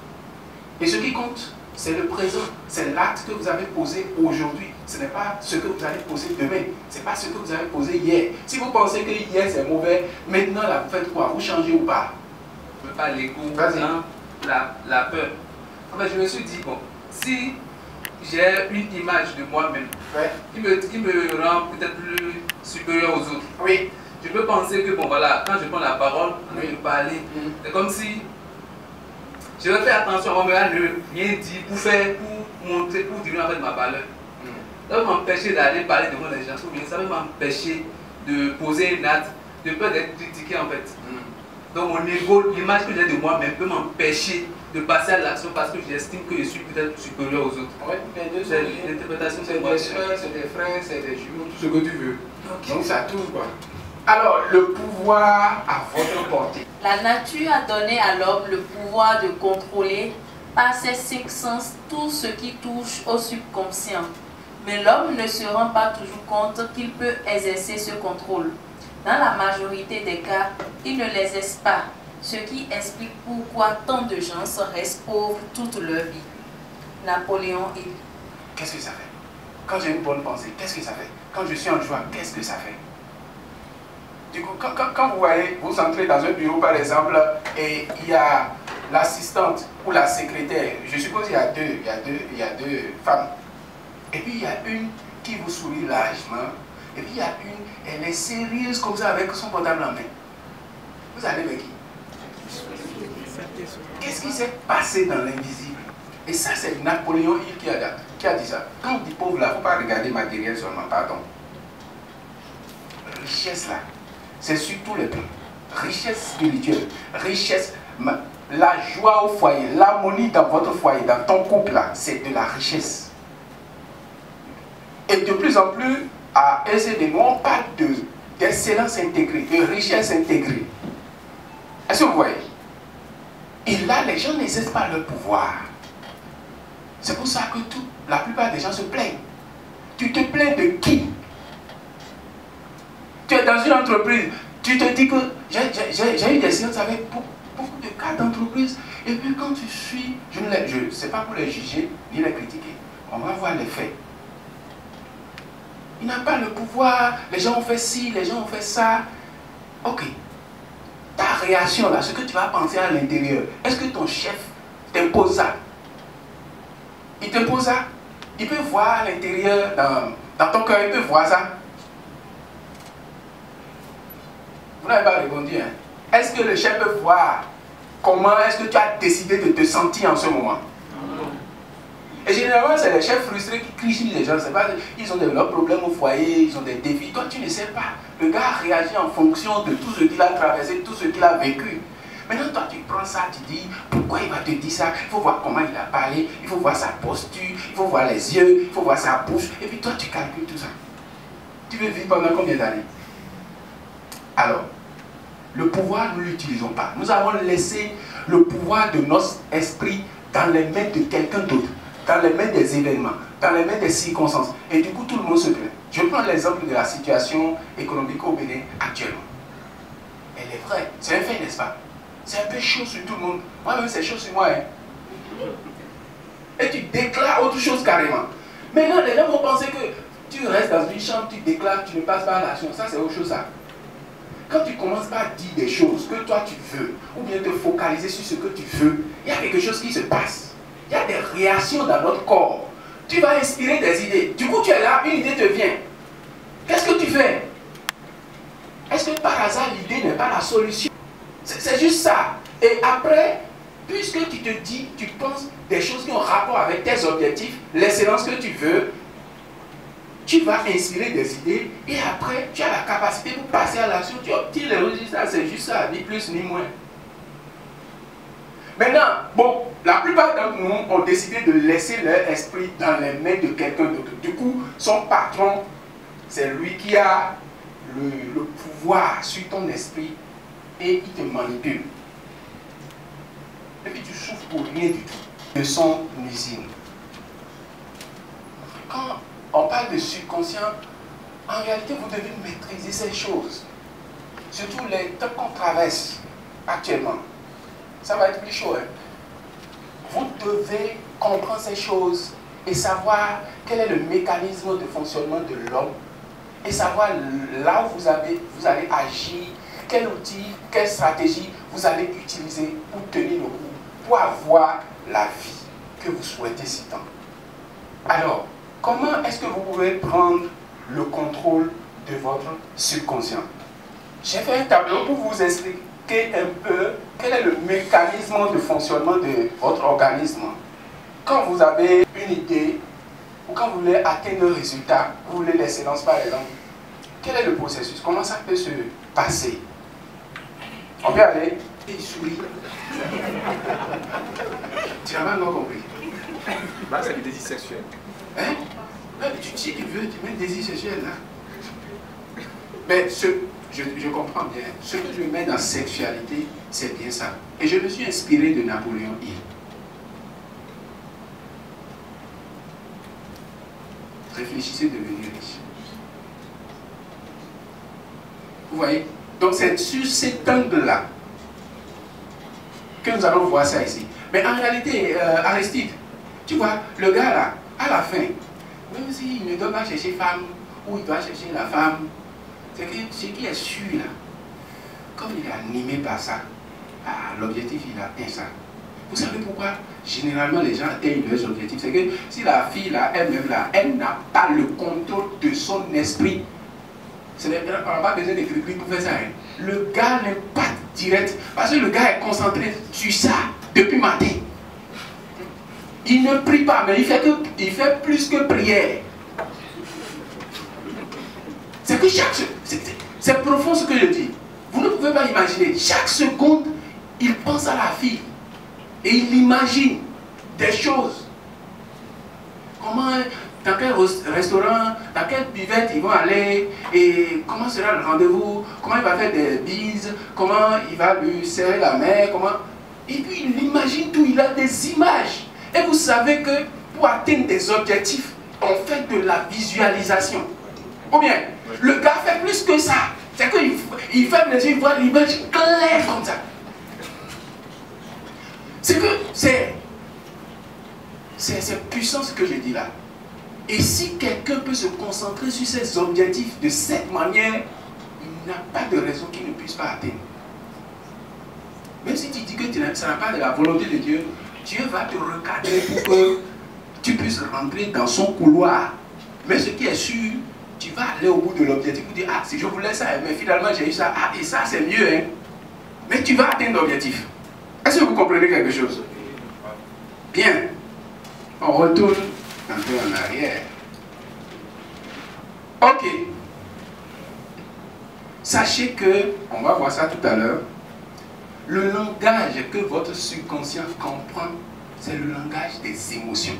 Et ce qui compte, c'est le présent, c'est l'acte que vous avez posé aujourd'hui. Ce n'est pas ce que vous allez poser demain, ce n'est pas ce que vous avez posé hier. Si vous pensez que hier c'est mauvais, maintenant là, vous faites quoi? Vous changez ou pas? Je ne veux pas l'ego, la peur. En fait, je me suis dit, bon, si j'ai une image de moi-même qui me rend peut-être plus supérieur aux autres, oui, je peux penser que, bon voilà, quand je prends la parole, je vais parler, c'est comme si je vais faire attention à moi-même, ne rien dire pour montrer, pour diminuer en fait ma valeur. Ça va m'empêcher d'aller parler devant les gens, ou bien ça va m'empêcher de poser une acte, de peur d'être critiqué en fait. Donc mon ego, l'image que j'ai de moi-même peut m'empêcher de passer à l'action parce que j'estime que je suis peut-être supérieur aux autres. Ouais, c'est l'interprétation, c'est des soeurs, c'est des frères, c'est des jumeaux, tout ce que tu veux. Okay. Donc ça tourne quoi. Alors, le pouvoir à votre portée. La nature a donné à l'homme le pouvoir de contrôler par ses 5 sens tout ce qui touche au subconscient. Mais l'homme ne se rend pas toujours compte qu'il peut exercer ce contrôle. Dans la majorité des cas, il ne l'exerce pas, ce qui explique pourquoi tant de gens restent pauvres toute leur vie. Napoléon Hill. Qu'est-ce que ça fait? Quand j'ai une bonne pensée, qu'est-ce que ça fait? Quand je suis en joie, qu'est-ce que ça fait? Du coup, quand vous voyez, vous entrez dans un bureau par exemple, et il y a l'assistante ou la secrétaire, je suppose qu'il y a deux femmes, et puis il y a une qui vous sourit largement, et puis il y a une, elle est sérieuse comme ça avec son portable en main. Vous allez avec qui? Qu'est-ce qui s'est passé dans l'invisible? Et ça, c'est Napoléon Hill qui a dit ça. Quand on dit pauvre là, il ne faut pas regarder matériel seulement, pardon. Richesse là, c'est sur tous les plans. Richesse spirituelle, richesse, la joie au foyer, l'harmonie dans votre foyer, dans ton couple là, c'est de la richesse. Et de plus en plus, à SCD, on parle d'excellence intégrée, de richesse intégrée. Est-ce que vous voyez? Et là, les gens n'exercent pas leur pouvoir. C'est pour ça que la plupart des gens se plaignent. Tu te plains de qui? Tu es dans une entreprise, tu te dis que j'ai eu des séances avec beaucoup de cas d'entreprise, et puis quand tu suis, je ne sais pas pour les juger ni les critiquer, on va voir les faits. Il n'a pas le pouvoir, les gens ont fait ci, les gens ont fait ça. Ok. Ta réaction là, ce que tu vas penser à l'intérieur, est-ce que ton chef t'impose ça? Il t'impose ça? Il peut voir à l'intérieur, dans ton cœur, il peut voir ça. Vous n'avez pas répondu, hein? Est-ce que le chef peut voir comment est-ce que tu as décidé de te sentir en ce moment? Et généralement, c'est les chefs frustrés qui crient sur les gens. Pas, ils ont leurs problèmes au foyer, ils ont des défis. Toi, tu ne sais pas. Le gars réagit en fonction de tout ce qu'il a traversé, tout ce qu'il a vécu. Maintenant, toi, tu prends ça, tu dis, pourquoi il va te dire ça? Il faut voir comment il a parlé, il faut voir sa posture, il faut voir les yeux, il faut voir sa bouche. Et puis toi, tu calcules tout ça. Tu veux vivre pendant combien d'années? Alors, le pouvoir, nous ne l'utilisons pas. Nous avons laissé le pouvoir de notre esprit dans les mains de quelqu'un d'autre, dans les mains des événements, dans les mains des circonstances. Et du coup, tout le monde se plaint. Je prends l'exemple de la situation économique au Bénin actuellement. Elle est vraie. C'est un fait, n'est-ce pas? C'est un peu chaud sur tout le monde. Moi-même, c'est chaud sur moi. Hein? Et tu déclares autre chose carrément. Maintenant, les gens vont penser que tu restes dans une chambre, tu déclares, tu ne passes pas à l'action. Ça, c'est autre chose, ça. Quand tu commences par dire des choses que toi tu veux, ou bien te focaliser sur ce que tu veux, il y a quelque chose qui se passe. Il y a des réactions dans notre corps. Tu vas inspirer des idées. Du coup, tu es là, une idée te vient. Qu'est-ce que tu fais? Est-ce que par hasard, l'idée n'est pas la solution? C'est juste ça. Et après, puisque tu te dis, tu penses des choses qui ont rapport avec tes objectifs, l'excellence que tu veux, tu vas inspirer des idées et après, tu as la capacité pour passer à l'action. Tu obtiens les résultats, c'est juste ça, ni plus ni moins. Maintenant, bon, la plupart d'entre nous ont décidé de laisser leur esprit dans les mains de quelqu'un d'autre. Du coup, son patron, c'est lui qui a le pouvoir sur ton esprit et il te manipule. Et puis tu souffres pour rien du tout de son usine. Quand on parle de subconscient, en réalité, vous devez maîtriser ces choses. Surtout les temps qu'on traverse actuellement. Ça va être plus chaud. Hein? Vous devez comprendre ces choses et savoir quel est le mécanisme de fonctionnement de l'homme et savoir là où vous allez agir, quel outil, quelle stratégie vous allez utiliser pour tenir le coup, pour avoir la vie que vous souhaitez si tant. Alors, comment est-ce que vous pouvez prendre le contrôle de votre subconscient? J'ai fait un tableau pour vous expliquer un peu quel est le mécanisme de fonctionnement de votre organisme. Quand vous avez une idée ou quand vous voulez atteindre un résultat, vous voulez l'excellence par exemple, quel est le processus? Comment ça peut se passer? On peut aller et il sourit. Tu n'as pas encore compris. Là, c'est le désir sexuel. Hein? Tu dis que tu veux, tu mets le désir sexuel là. Mais je comprends bien. Ce que je mets dans sexualité, c'est bien ça. Et je me suis inspiré de Napoléon Hill. Réfléchissez, devenir riche. Vous voyez? Donc c'est sur cet angle-là que nous allons voir ça ici. Mais en réalité, Aristide, tu vois, le gars là, à la fin, même s'il ne doit pas chercher femme, ou il doit chercher la femme, c'est que ce qui est sûr là, comme il est animé par ça, l'objectif il atteint ça. Vous savez pourquoi généralement les gens atteignent leurs objectifs? C'est que si la fille là, elle-même là, elle n'a pas le contrôle de son esprit, on n'a pas besoin d'écrire pour faire ça. Hein. Le gars n'est pas direct, parce que le gars est concentré sur ça depuis matin. Il ne prie pas, mais il fait plus que prière. C'est que c'est profond ce que je dis. Vous ne pouvez pas imaginer. Chaque seconde, il pense à la fille. Et il imagine des choses. Comment, dans quel restaurant, dans quelle buvette ils vont aller, et comment sera le rendez-vous, comment il va faire des bises, comment il va lui serrer la main, comment... Et puis il imagine tout, il a des images. Et vous savez que pour atteindre des objectifs, on fait de la visualisation. Ou bien, le gars fait plus que ça. C'est qu'il ferme les yeux, il voit l'image claire comme ça. C'est que c'est puissant ce que je dis là. Et si quelqu'un peut se concentrer sur ses objectifs de cette manière, il n'a pas de raison qu'il ne puisse pas atteindre. Même si tu dis que ça n'a pas de la volonté de Dieu, Dieu va te recadrer pour que tu puisses rentrer dans son couloir. Mais ce qui est sûr, tu vas aller au bout de l'objectif pour dire, ah, si je voulais ça, mais finalement j'ai eu ça, ah, et ça c'est mieux, hein. Mais tu vas atteindre l'objectif. Est-ce que vous comprenez quelque chose? Bien. On retourne un peu en arrière. Ok. Sachez que, on va voir ça tout à l'heure, le langage que votre subconscient comprend, c'est le langage des émotions.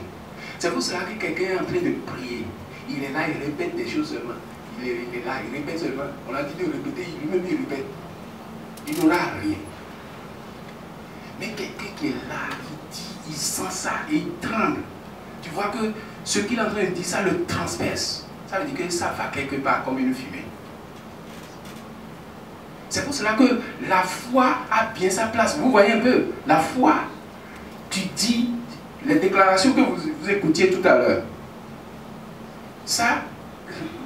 C'est pour cela que quelqu'un est en train de prier. Il est là, il répète des choses seulement. Il est là, il répète seulement. On a dit de répéter, lui-même il répète. Il n'aura rien. Mais quelqu'un qui est là, il dit, il sent ça et il tremble. Tu vois que ce qu'il est en train de dire, ça le transperce. Ça veut dire que ça va quelque part comme une fumée. C'est pour cela que la foi a bien sa place. Vous voyez un peu, la foi, tu dis les déclarations que vous écoutiez tout à l'heure. Ça,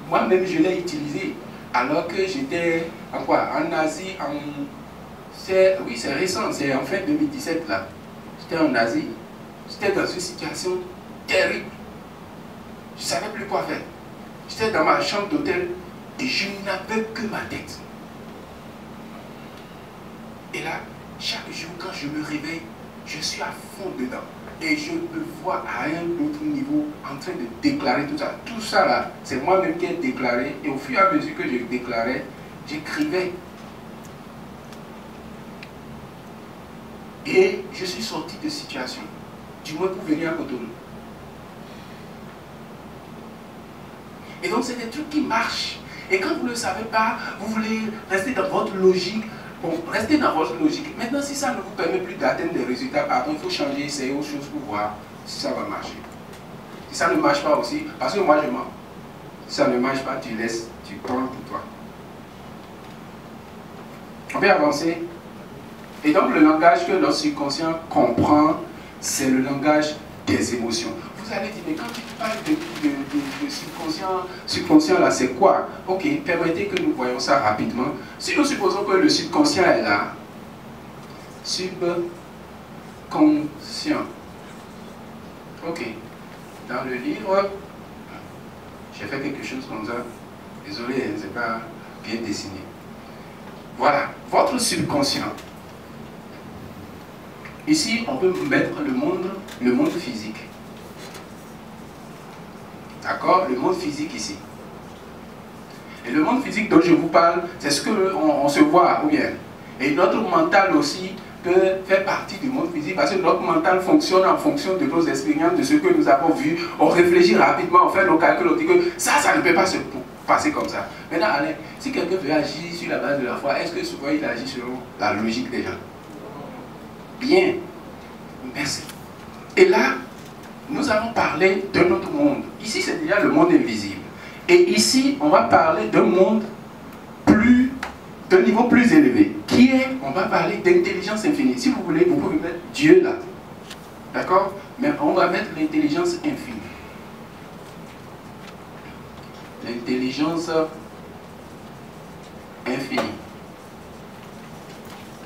moi-même, je l'ai utilisé alors que j'étais en quoi? En Asie, oui, c'est récent, c'est en fin 2017 là. J'étais en Asie, j'étais dans une situation terrible. Je ne savais plus quoi faire. J'étais dans ma chambre d'hôtel et je n'avais que ma tête. Et là, chaque jour quand je me réveille, je suis à fond dedans. Et je me vois à un autre niveau en train de déclarer tout ça. Tout ça là, c'est moi-même qui ai déclaré. Et au fur et à mesure que je déclarais, j'écrivais. Et je suis sorti de situation. Du moins pour venir à Cotonou. Et donc c'est des trucs qui marchent. Et quand vous ne le savez pas, vous voulez rester dans votre logique. Bon, restez dans votre logique. Maintenant, si ça ne vous permet plus d'atteindre des résultats, pardon, il faut changer, essayer autre chose pour voir si ça va marcher. Si ça ne marche pas aussi, parce que moi je mens. Si ça ne marche pas, tu laisses, tu prends pour toi. On peut avancer. Et donc le langage que notre subconscient comprend, c'est le langage des émotions. Vous allez dire, mais quand tu parles de subconscient là, c'est quoi? Ok, permettez que nous voyons ça rapidement. Si nous supposons que le subconscient est là, subconscient. Ok, dans le livre, j'ai fait quelque chose comme ça. Désolé, c'est pas bien dessiné. Voilà, votre subconscient. Ici, on peut mettre le monde physique. D'accord? Le monde physique ici. Et le monde physique dont je vous parle, c'est ce qu'on se voit, ou bien. Et notre mental aussi peut faire partie du monde physique, parce que notre mental fonctionne en fonction de nos expériences, de ce que nous avons vu. On réfléchit rapidement, on fait nos calculs, on dit que ça ne peut pas se passer comme ça. Maintenant, Alain, si quelqu'un veut agir sur la base de la foi, est-ce que souvent il agit selon la logique des gens? Bien. Merci. Et là, nous allons parler de notre monde. Ici, c'est déjà le monde invisible. Et ici, on va parler d'un monde d'un niveau plus élevé, qui est, on va parler d'intelligence infinie. Si vous voulez, vous pouvez mettre Dieu là. D'accord? Mais on va mettre l'intelligence infinie. L'intelligence infinie.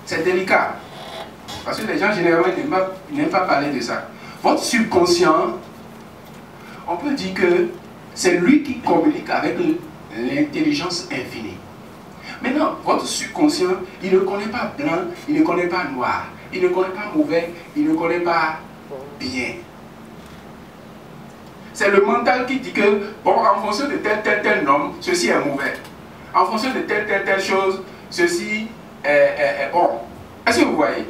C'est délicat. Parce que les gens, généralement, n'aiment pas parler de ça. Votre subconscient, on peut dire que c'est lui qui communique avec l'intelligence infinie. Maintenant, votre subconscient, il ne connaît pas blanc, il ne connaît pas noir, il ne connaît pas mauvais, il ne connaît pas bien. C'est le mental qui dit que, bon, en fonction de tel nom, ceci est mauvais. En fonction de telle chose, ceci est bon. Est-ce que vous voyez?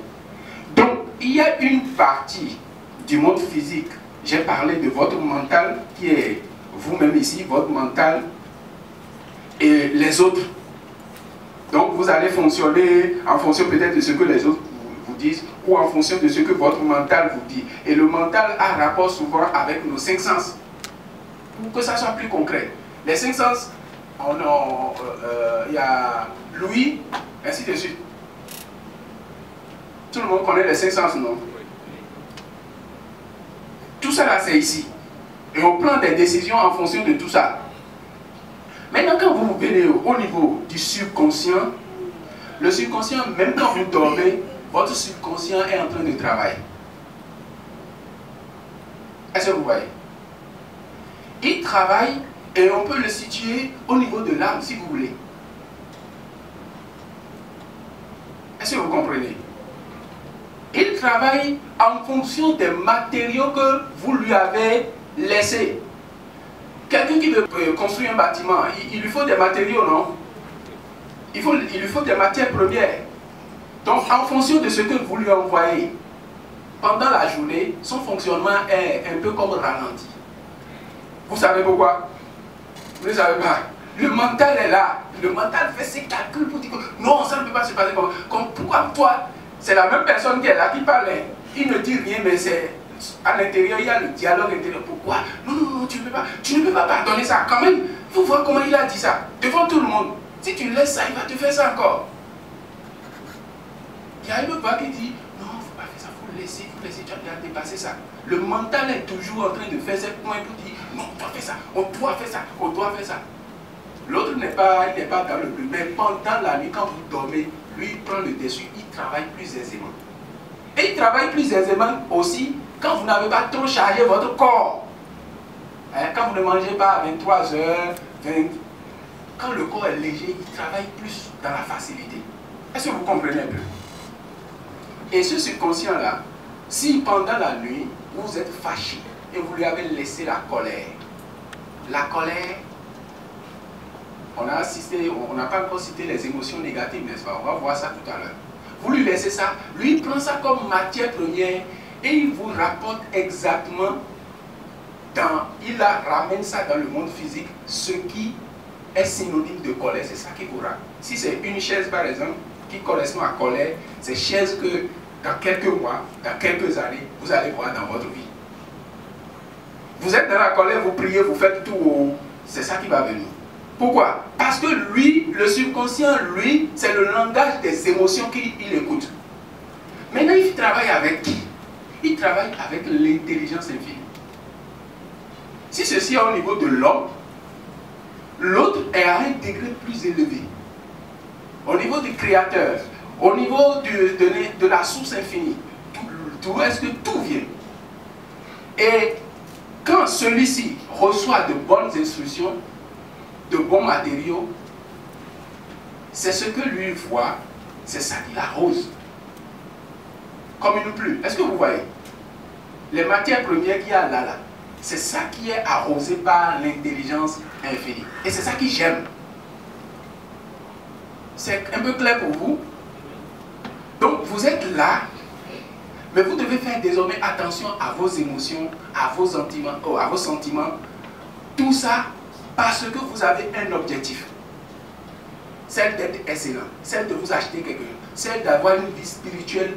Donc, il y a une partie du monde physique. J'ai parlé de votre mental, qui est vous-même ici, votre mental, et les autres. Donc, vous allez fonctionner en fonction peut-être de ce que les autres vous disent, ou en fonction de ce que votre mental vous dit. Et le mental a rapport souvent avec nos 5 sens. Pour que ça soit plus concret. Les 5 sens, il y a l'ouïe, ainsi de suite. Tout le monde connaît les 5 sens, non? Tout ça là, c'est ici. Et on prend des décisions en fonction de tout ça. Maintenant, quand vous venez au niveau du subconscient, le subconscient, même quand vous dormez, votre subconscient est en train de travailler. Est-ce que vous voyez? Il travaille et on peut le situer au niveau de l'âme, si vous voulez. Est-ce que vous comprenez? Il travaille en fonction des matériaux que vous lui avez laissés. Quelqu'un qui veut construire un bâtiment, il lui faut des matériaux, non? Il lui faut des matières premières. Donc, en fonction de ce que vous lui envoyez, pendant la journée, son fonctionnement est un peu comme ralenti. Vous savez pourquoi? Vous ne savez pas. Le mental est là. Le mental fait ses calculs pour dire que non, ça ne peut pas se passer comme pourquoi toi, c'est la même personne qui est là, qui parle. Il ne dit rien, mais c'est à l'intérieur, il y a le dialogue intérieur. Pourquoi? Non, tu ne peux pas pardonner ça. Quand même, il faut voir comment il a dit ça. Devant tout le monde. Si tu laisses ça, il va te faire ça encore. Il y a une voix qui dit non, il ne faut pas faire ça, il faut laisser, tu as déjà dépassé ça. Le mental est toujours en train de faire ses points pour dire non, on doit faire ça, on doit faire ça, on doit faire ça. L'autre n'est pas dans le but, mais pendant la nuit, quand vous dormez, lui il prend le dessus, il travaille plus aisément. Et il travaille plus aisément aussi quand vous n'avez pas trop chargé votre corps. Hein, quand vous ne mangez pas à 23h, quand le corps est léger, il travaille plus dans la facilité. Est-ce que vous comprenez un peu? Et ce subconscient-là, si pendant la nuit, vous êtes fâché et vous lui avez laissé la colère, on n'a pas encore cité les émotions négatives, n'est-ce pas? On va voir ça tout à l'heure. Vous lui laissez ça, lui il prend ça comme matière première et il vous rapporte exactement, il ramène ça dans le monde physique, ce qui est synonyme de colère, c'est ça qui vous ramène. Si c'est une chaise par exemple, qui correspond à colère, c'est chaise que dans quelques mois, dans quelques années, vous allez voir dans votre vie. Vous êtes dans la colère, vous priez, vous faites tout, c'est ça qui va venir. Pourquoi? Parce que lui, le subconscient, lui, c'est le langage des émotions qu'il écoute. Maintenant, il travaille avec qui? Il travaille avec l'intelligence infinie. Si ceci est au niveau de l'homme, l'autre est à un degré plus élevé. Au niveau du créateur, au niveau de la source infinie, d'où est-ce que tout vient? Et quand celui-ci reçoit de bonnes instructions, de bons matériaux, c'est ce que lui voit, c'est ça qu'il arrose. Comme une pluie. Est-ce que vous voyez? Les matières premières qu'il y a là, c'est ça qui est arrosé par l'intelligence infinie. Et c'est ça qui j'aime. C'est un peu clair pour vous? Donc vous êtes là, mais vous devez faire désormais attention à vos émotions, à vos sentiments, tout ça parce que vous avez un objectif. Celle d'être excellent, celle de vous acheter quelque chose, celle d'avoir une vie spirituelle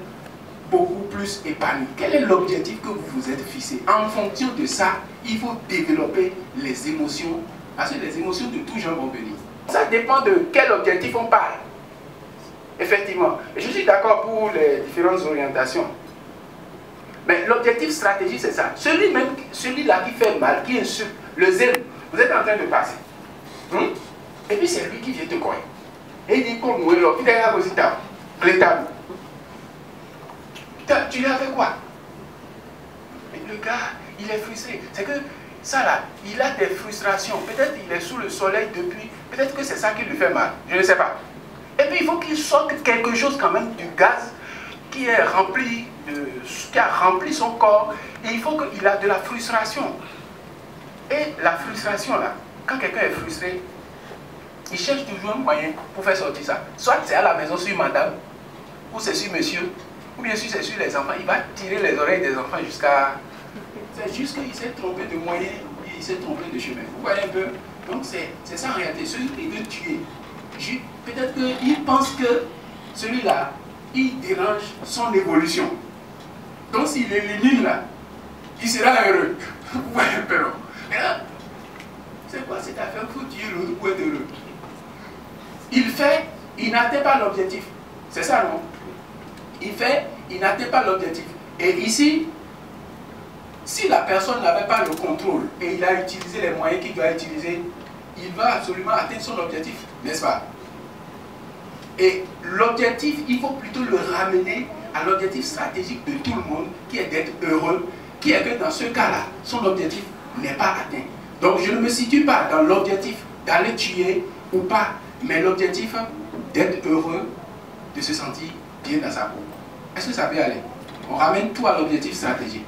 beaucoup plus épanouie. Quel est l'objectif que vous vous êtes fixé? En fonction de ça, il faut développer les émotions, parce que les émotions de tout genre vont venir. Ça dépend de quel objectif on parle. Effectivement. Et je suis d'accord pour les différentes orientations. Mais l'objectif stratégique, c'est ça. Celui-là qui fait mal, qui insulte, le zèle, vous êtes en train de passer. Et puis c'est lui qui vient te croire. Et il dit, comme nous, il est là aussi, l'état. Tu lui as fait quoi? Et le gars, il est frustré. C'est que ça là, il a des frustrations. Peut-être il est sous le soleil depuis. Peut-être que c'est ça qui lui fait mal. Je ne sais pas. Et puis il faut qu'il sorte quelque chose quand même du gaz qui a rempli son corps. Et il faut qu'il a de la frustration. Et la frustration là, quand quelqu'un est frustré, il cherche toujours un moyen pour faire sortir ça. Soit c'est à la maison sur madame, ou c'est sur monsieur, ou bien sûr c'est sur les enfants. Il va tirer les oreilles des enfants jusqu'à... C'est juste qu'il s'est trompé de moyen, il s'est trompé de chemin. Vous voyez un peu? Donc c'est ça en réalité. Celui qui veut tuer, peut-être qu'il pense que celui-là, il dérange son évolution. Donc s'il élimine là, il sera heureux. Vous voyez un peu? Mais là, c'est quoi cette affaire? Il faut tuer l'autre pour être heureux. Il n'atteint pas l'objectif. C'est ça, non? Il n'atteint pas l'objectif. Et ici, si la personne n'avait pas le contrôle et il a utilisé les moyens qu'il doit utiliser, il va absolument atteindre son objectif, n'est-ce pas? Et l'objectif, il faut plutôt le ramener à l'objectif stratégique de tout le monde, qui est d'être heureux, qui est que dans ce cas-là, son objectif n'est pas atteint. Donc je ne me situe pas dans l'objectif d'aller tuer ou pas, mais l'objectif d'être heureux, de se sentir bien dans sa peau. Est-ce que ça peut aller? On ramène tout à l'objectif stratégique.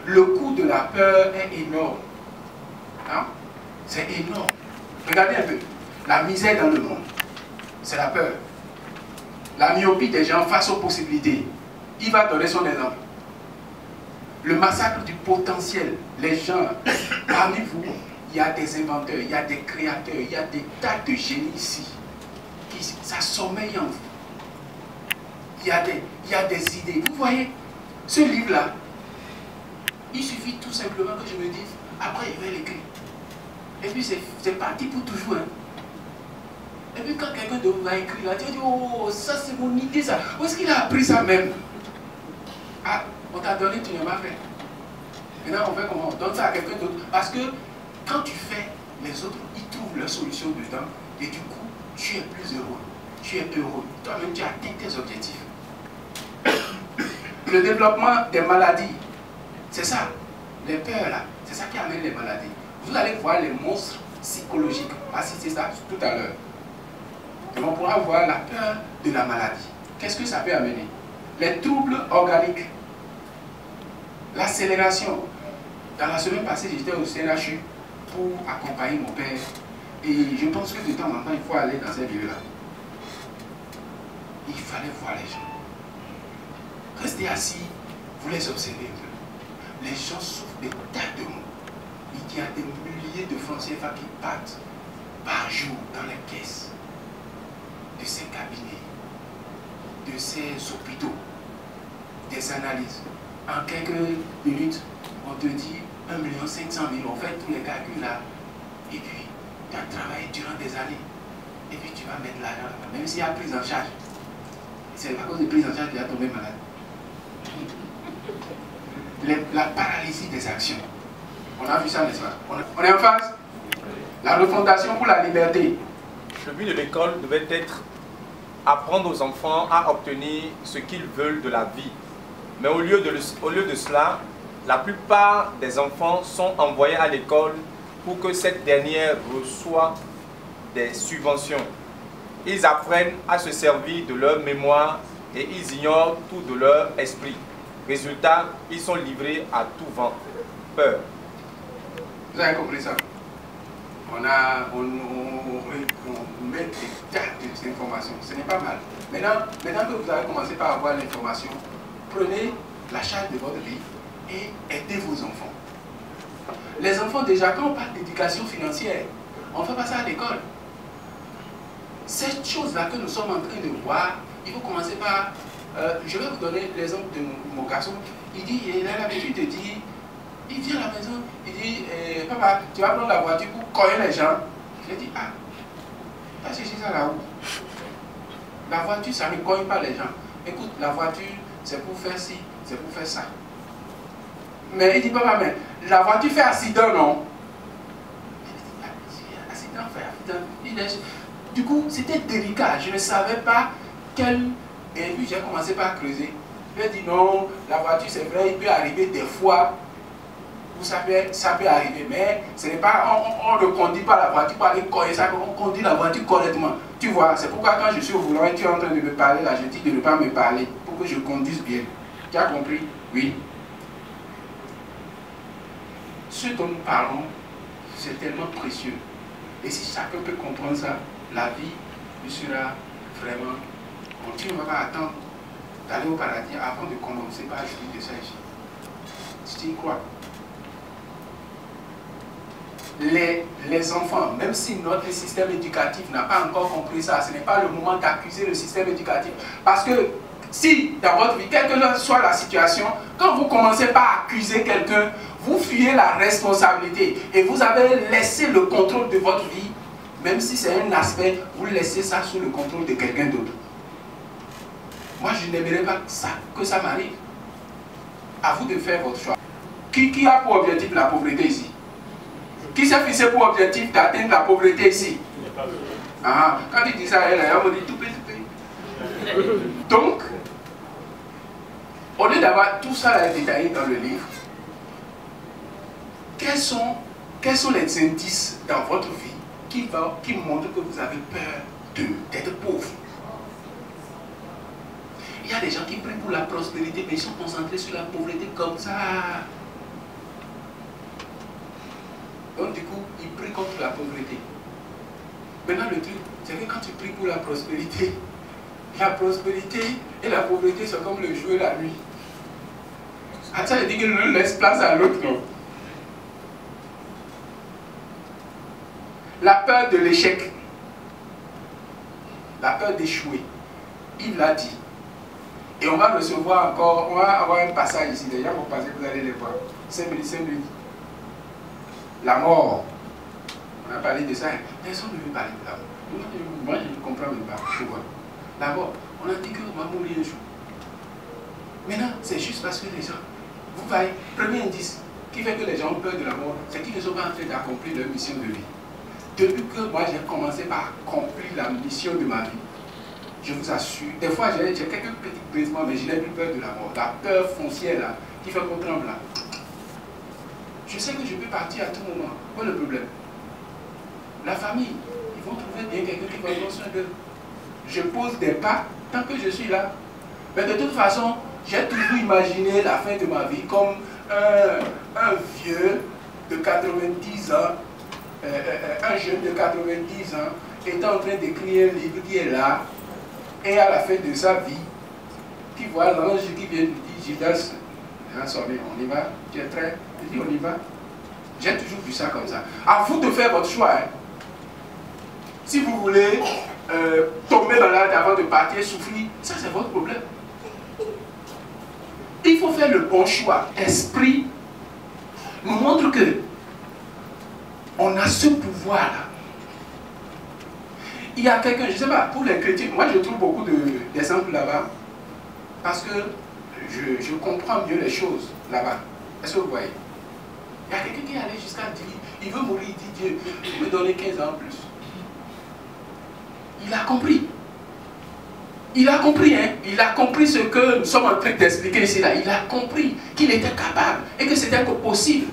Le coût de la peur est énorme. Hein? C'est énorme. Regardez un peu. La misère dans le monde, c'est la peur. La myopie des gens face aux possibilités. Il va donner son exemple. Le massacre du potentiel. Les gens, parmi vous, il y a des inventeurs, il y a des créateurs, il y a des tas de génies ici. Ça sommeille en vous. Il y a des idées. Vous voyez, ce livre-là, il suffit tout simplement que je me dise, après il va l'écrire. Et puis c'est parti pour toujours. Hein. Et puis quand quelqu'un de vous va écrire, là, tu vas dire, oh, ça c'est mon idée, ça. Où est-ce qu'il a appris ça même? Ah, on t'a donné, tu ne l'as pas fait. Maintenant, on fait comment? On donne ça à quelqu'un d'autre. Parce que quand tu fais, les autres, ils trouvent leur solution dedans. Et du coup, tu es plus heureux. Tu es heureux. Toi-même, tu as atteint tes objectifs. Le développement des maladies, c'est ça. Les peurs, là, c'est ça qui amène les maladies. Vous allez voir les monstres psychologiques. Assistez ça tout à l'heure. Et on pourra voir la peur de la maladie. Qu'est-ce que ça peut amener? Les troubles organiques. L'accélération. Dans la semaine passée, j'étais au CNHU pour accompagner mon père. Et je pense que de temps en temps, il faut aller dans ces lieux-là. Il fallait voir les gens. Restez assis, vous les observez un peu. Les gens souffrent des tas de mots. Il y a des milliers de francs CFA qui partent par jour dans les caisses de ces cabinets, de ces hôpitaux, des analyses. En quelques minutes, on te dit 1 500 000, on fait tous les calculs là. Et puis, tu as travaillé durant des années. Et puis, tu vas mettre l'argent là-bas. Même s'il y a prise en charge. C'est à cause de prise en charge qu'il a tombé malade. La paralysie des actions. On a vu ça, n'est-ce pas? On est en phase. La refondation pour la liberté. Le but de l'école devait être apprendre aux enfants à obtenir ce qu'ils veulent de la vie. Mais au lieu de cela, la plupart des enfants sont envoyés à l'école pour que cette dernière reçoive des subventions. Ils apprennent à se servir de leur mémoire et ils ignorent tout de leur esprit. Résultat, ils sont livrés à tout vent. Peur. Vous avez compris ça? On met des tas d'informations. Ce n'est pas mal. Maintenant que vous avez commencé par avoir l'information, prenez la charge de votre vie et aidez vos enfants. Les enfants, déjà, quand on parle d'éducation financière, on ne fait pas ça à l'école. Cette chose-là que nous sommes en train de voir, il faut commencer par... je vais vous donner l'exemple de mon garçon. Il a l'habitude de dire, il vient à la maison, il dit, papa, tu vas prendre la voiture pour cogner les gens. Je lui dis, ah, tu as cherché ça là-haut. La voiture, ça ne cogne pas les gens. Écoute, la voiture, c'est pour faire ci, c'est pour faire ça. Mais il dit, papa, mais la voiture fait accident, non? Accident, fait accident. Du coup, c'était délicat. Je ne savais pas quel... Et puis, j'ai commencé par creuser. Je lui ai dit, non, la voiture, c'est vrai, il peut arriver des fois où ça peut arriver. Mais ce n'est pas... On ne conduit pas la voiture pour aller cogner ça. On conduit la voiture correctement. Tu vois, c'est pourquoi quand je suis au volant et tu es en train de me parler, là, je dis de ne pas me parler pour que je conduise bien. Tu as compris? Oui. Ce dont nous parlons, c'est tellement précieux. Et si chacun peut comprendre ça, la vie sera vraiment... Tu ne vas pas attendre d'aller au paradis avant de commencer par jouir de ça ici. Si tu y crois. Les enfants, même si notre système éducatif n'a pas encore compris ça, ce n'est pas le moment d'accuser le système éducatif. Parce que si dans votre vie, quelle que soit la situation, quand vous commencez par accuser quelqu'un, vous fuyez la responsabilité et vous avez laissé le contrôle de votre vie, même si c'est un aspect, vous laissez ça sous le contrôle de quelqu'un d'autre. Moi, je n'aimerais pas que ça m'arrive. À vous de faire votre choix. Qui a pour objectif la pauvreté ici? Qui s'est fixé pour objectif d'atteindre la pauvreté ici? Ah, quand il dit ça, elle me dit tout petit. Donc, au lieu d'avoir tout ça détaillé dans le livre, quels sont les indices dans votre vie qui montrent que vous avez peur d'être pauvre? Il y a des gens qui prient pour la prospérité, mais ils sont concentrés sur la pauvreté comme ça. Donc du coup, ils prient contre la pauvreté. Maintenant le truc, c'est que quand tu pries pour la prospérité et la pauvreté, c'est comme le jour et la nuit. Attends, il dit que l'un laisse place à l'autre, non? La peur de l'échec, la peur d'échouer, il l'a dit. Et on va recevoir encore, on va avoir un passage ici, les gens vont passer, vous allez les voir. 5 minutes. La mort, on a parlé de ça, personne ne veut parler de la mort. Moi je ne comprends même pas, pourquoi. La mort, on a dit qu'on va mourir un jour. Maintenant, c'est juste parce que les gens, vous voyez, premier indice qui fait que les gens ont peur de la mort, c'est qu'ils ne sont pas en train d'accomplir leur mission de vie. Depuis que moi j'ai commencé par accomplir la mission de ma vie, je vous assure, des fois j'ai quelques petits brisements, mais je n'ai plus peur de la mort. La peur foncière là, qui fait qu'on tremble là. Je sais que je peux partir à tout moment. Quoi le problème? La famille, ils vont trouver bien quelqu'un qui va prendre soin d'eux. Je pose des pas tant que je suis là. Mais de toute façon, j'ai toujours imaginé la fin de ma vie comme un vieux de 90 ans, un jeune de 90 ans, étant en train d'écrire un livre qui est là, et à la fin de sa vie, qui voit l'ange qui vient lui dire, Judas, on y va, tu es prêt? Il dit, on y va. J'ai toujours vu ça comme ça. À vous de faire votre choix. Hein. Si vous voulez tomber malade avant de partir, souffrir, ça c'est votre problème. Il faut faire le bon choix. Esprit nous montre que on a ce pouvoir-là. Il y a quelqu'un, je ne sais pas, pour les chrétiens, moi je trouve beaucoup d'exemples là-bas, parce que je comprends mieux les choses là-bas. Est-ce que vous voyez? Il y a quelqu'un qui est allé jusqu'à dire, il veut mourir, il dit Dieu, il me donner 15 ans en plus. Il a compris. Il a compris, hein? Il a compris ce que nous sommes en train d'expliquer ici là. Il a compris qu'il était capable et que c'était possible.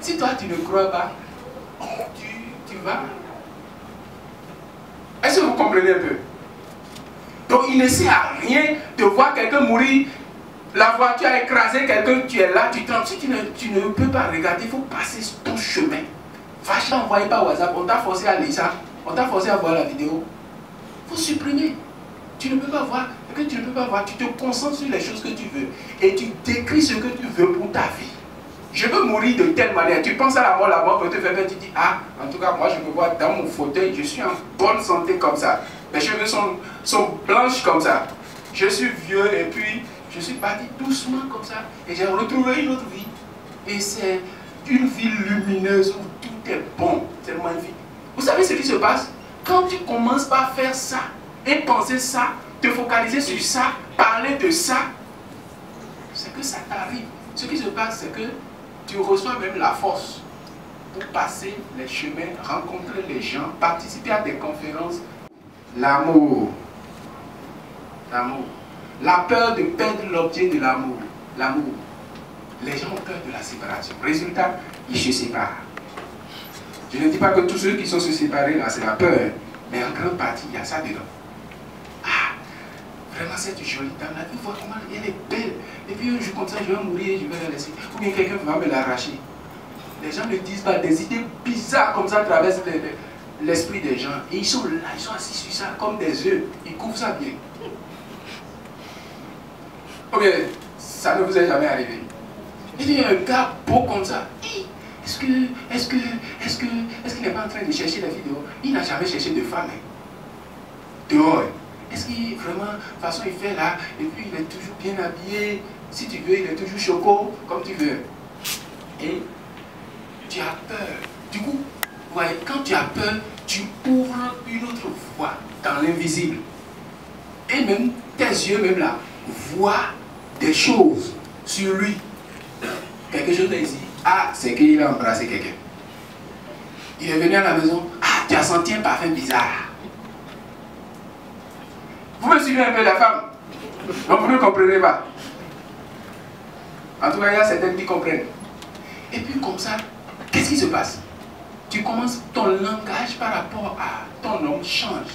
Si toi tu ne crois pas, tu vas. Est-ce que vous comprenez un peu? Donc il ne sert à rien de voir quelqu'un mourir, la voiture a écrasé quelqu'un, tu es là, tu trembles. Si tu ne peux pas regarder, il faut passer ton chemin. Vachement, n'envoyez pas WhatsApp, on t'a forcé à lire ça, on t'a forcé à voir la vidéo. Il faut supprimer. Tu ne peux pas voir, que tu ne peux pas voir, tu te concentres sur les choses que tu veux et tu décris ce que tu veux pour ta vie. Je veux mourir de telle manière. Tu penses à la mort peut te faire peur, tu dis, ah, en tout cas, moi je me vois dans mon fauteuil, je suis en bonne santé comme ça. Mes cheveux sont blanches comme ça. Je suis vieux et puis je suis parti doucement comme ça et j'ai retrouvé une autre vie. Et c'est une vie lumineuse où tout est bon, c'est magnifique. Vous savez ce qui se passe? Quand tu commences par faire ça et penser ça, te focaliser sur ça, parler de ça, c'est que ça t'arrive. Ce qui se passe, c'est que tu reçois même la force pour passer les chemins, rencontrer les gens, participer à des conférences. L'amour. L'amour. La peur de perdre l'objet de l'amour. L'amour. Les gens ont peur de la séparation. Résultat, ils se séparent. Je ne dis pas que tous ceux qui sont se séparés là, c'est la peur. Mais en grande partie, il y a ça dedans. Ah, vraiment cette jolie dame là, tu vois comment elle est belle. Et puis un jour comme ça, je vais mourir, je vais la laisser. Ou bien quelqu'un va me l'arracher. Les gens ne disent pas, des idées bizarres comme ça traversent l'esprit des gens. Et ils sont là, ils sont assis sur ça comme des œufs. Ils couvrent ça bien. Ok, ça ne vous est jamais arrivé. Il y a un gars beau comme ça. Est-ce qu'il n'est pas en train de chercher des vidéos? Il n'a jamais cherché de femme. Hein. Dehors. Est-ce qu'il vraiment, de toute façon, il fait là, et puis il est toujours bien habillé. Si tu veux, il est toujours choco, comme tu veux. Et tu as peur. Du coup, ouais, quand tu as peur, tu ouvres une autre voie dans l'invisible. Et même tes yeux, même là, voient des choses sur lui. Quelque chose ici. Ah, c'est qu'il a embrassé quelqu'un. Il est venu à la maison. Ah, tu as senti un parfum bizarre. Vous me suivez un peu la femme? Donc vous ne comprenez pas. En tout cas, il y a certaines qui comprennent. Et puis comme ça, qu'est-ce qui se passe? Tu commences, ton langage par rapport à ton homme change.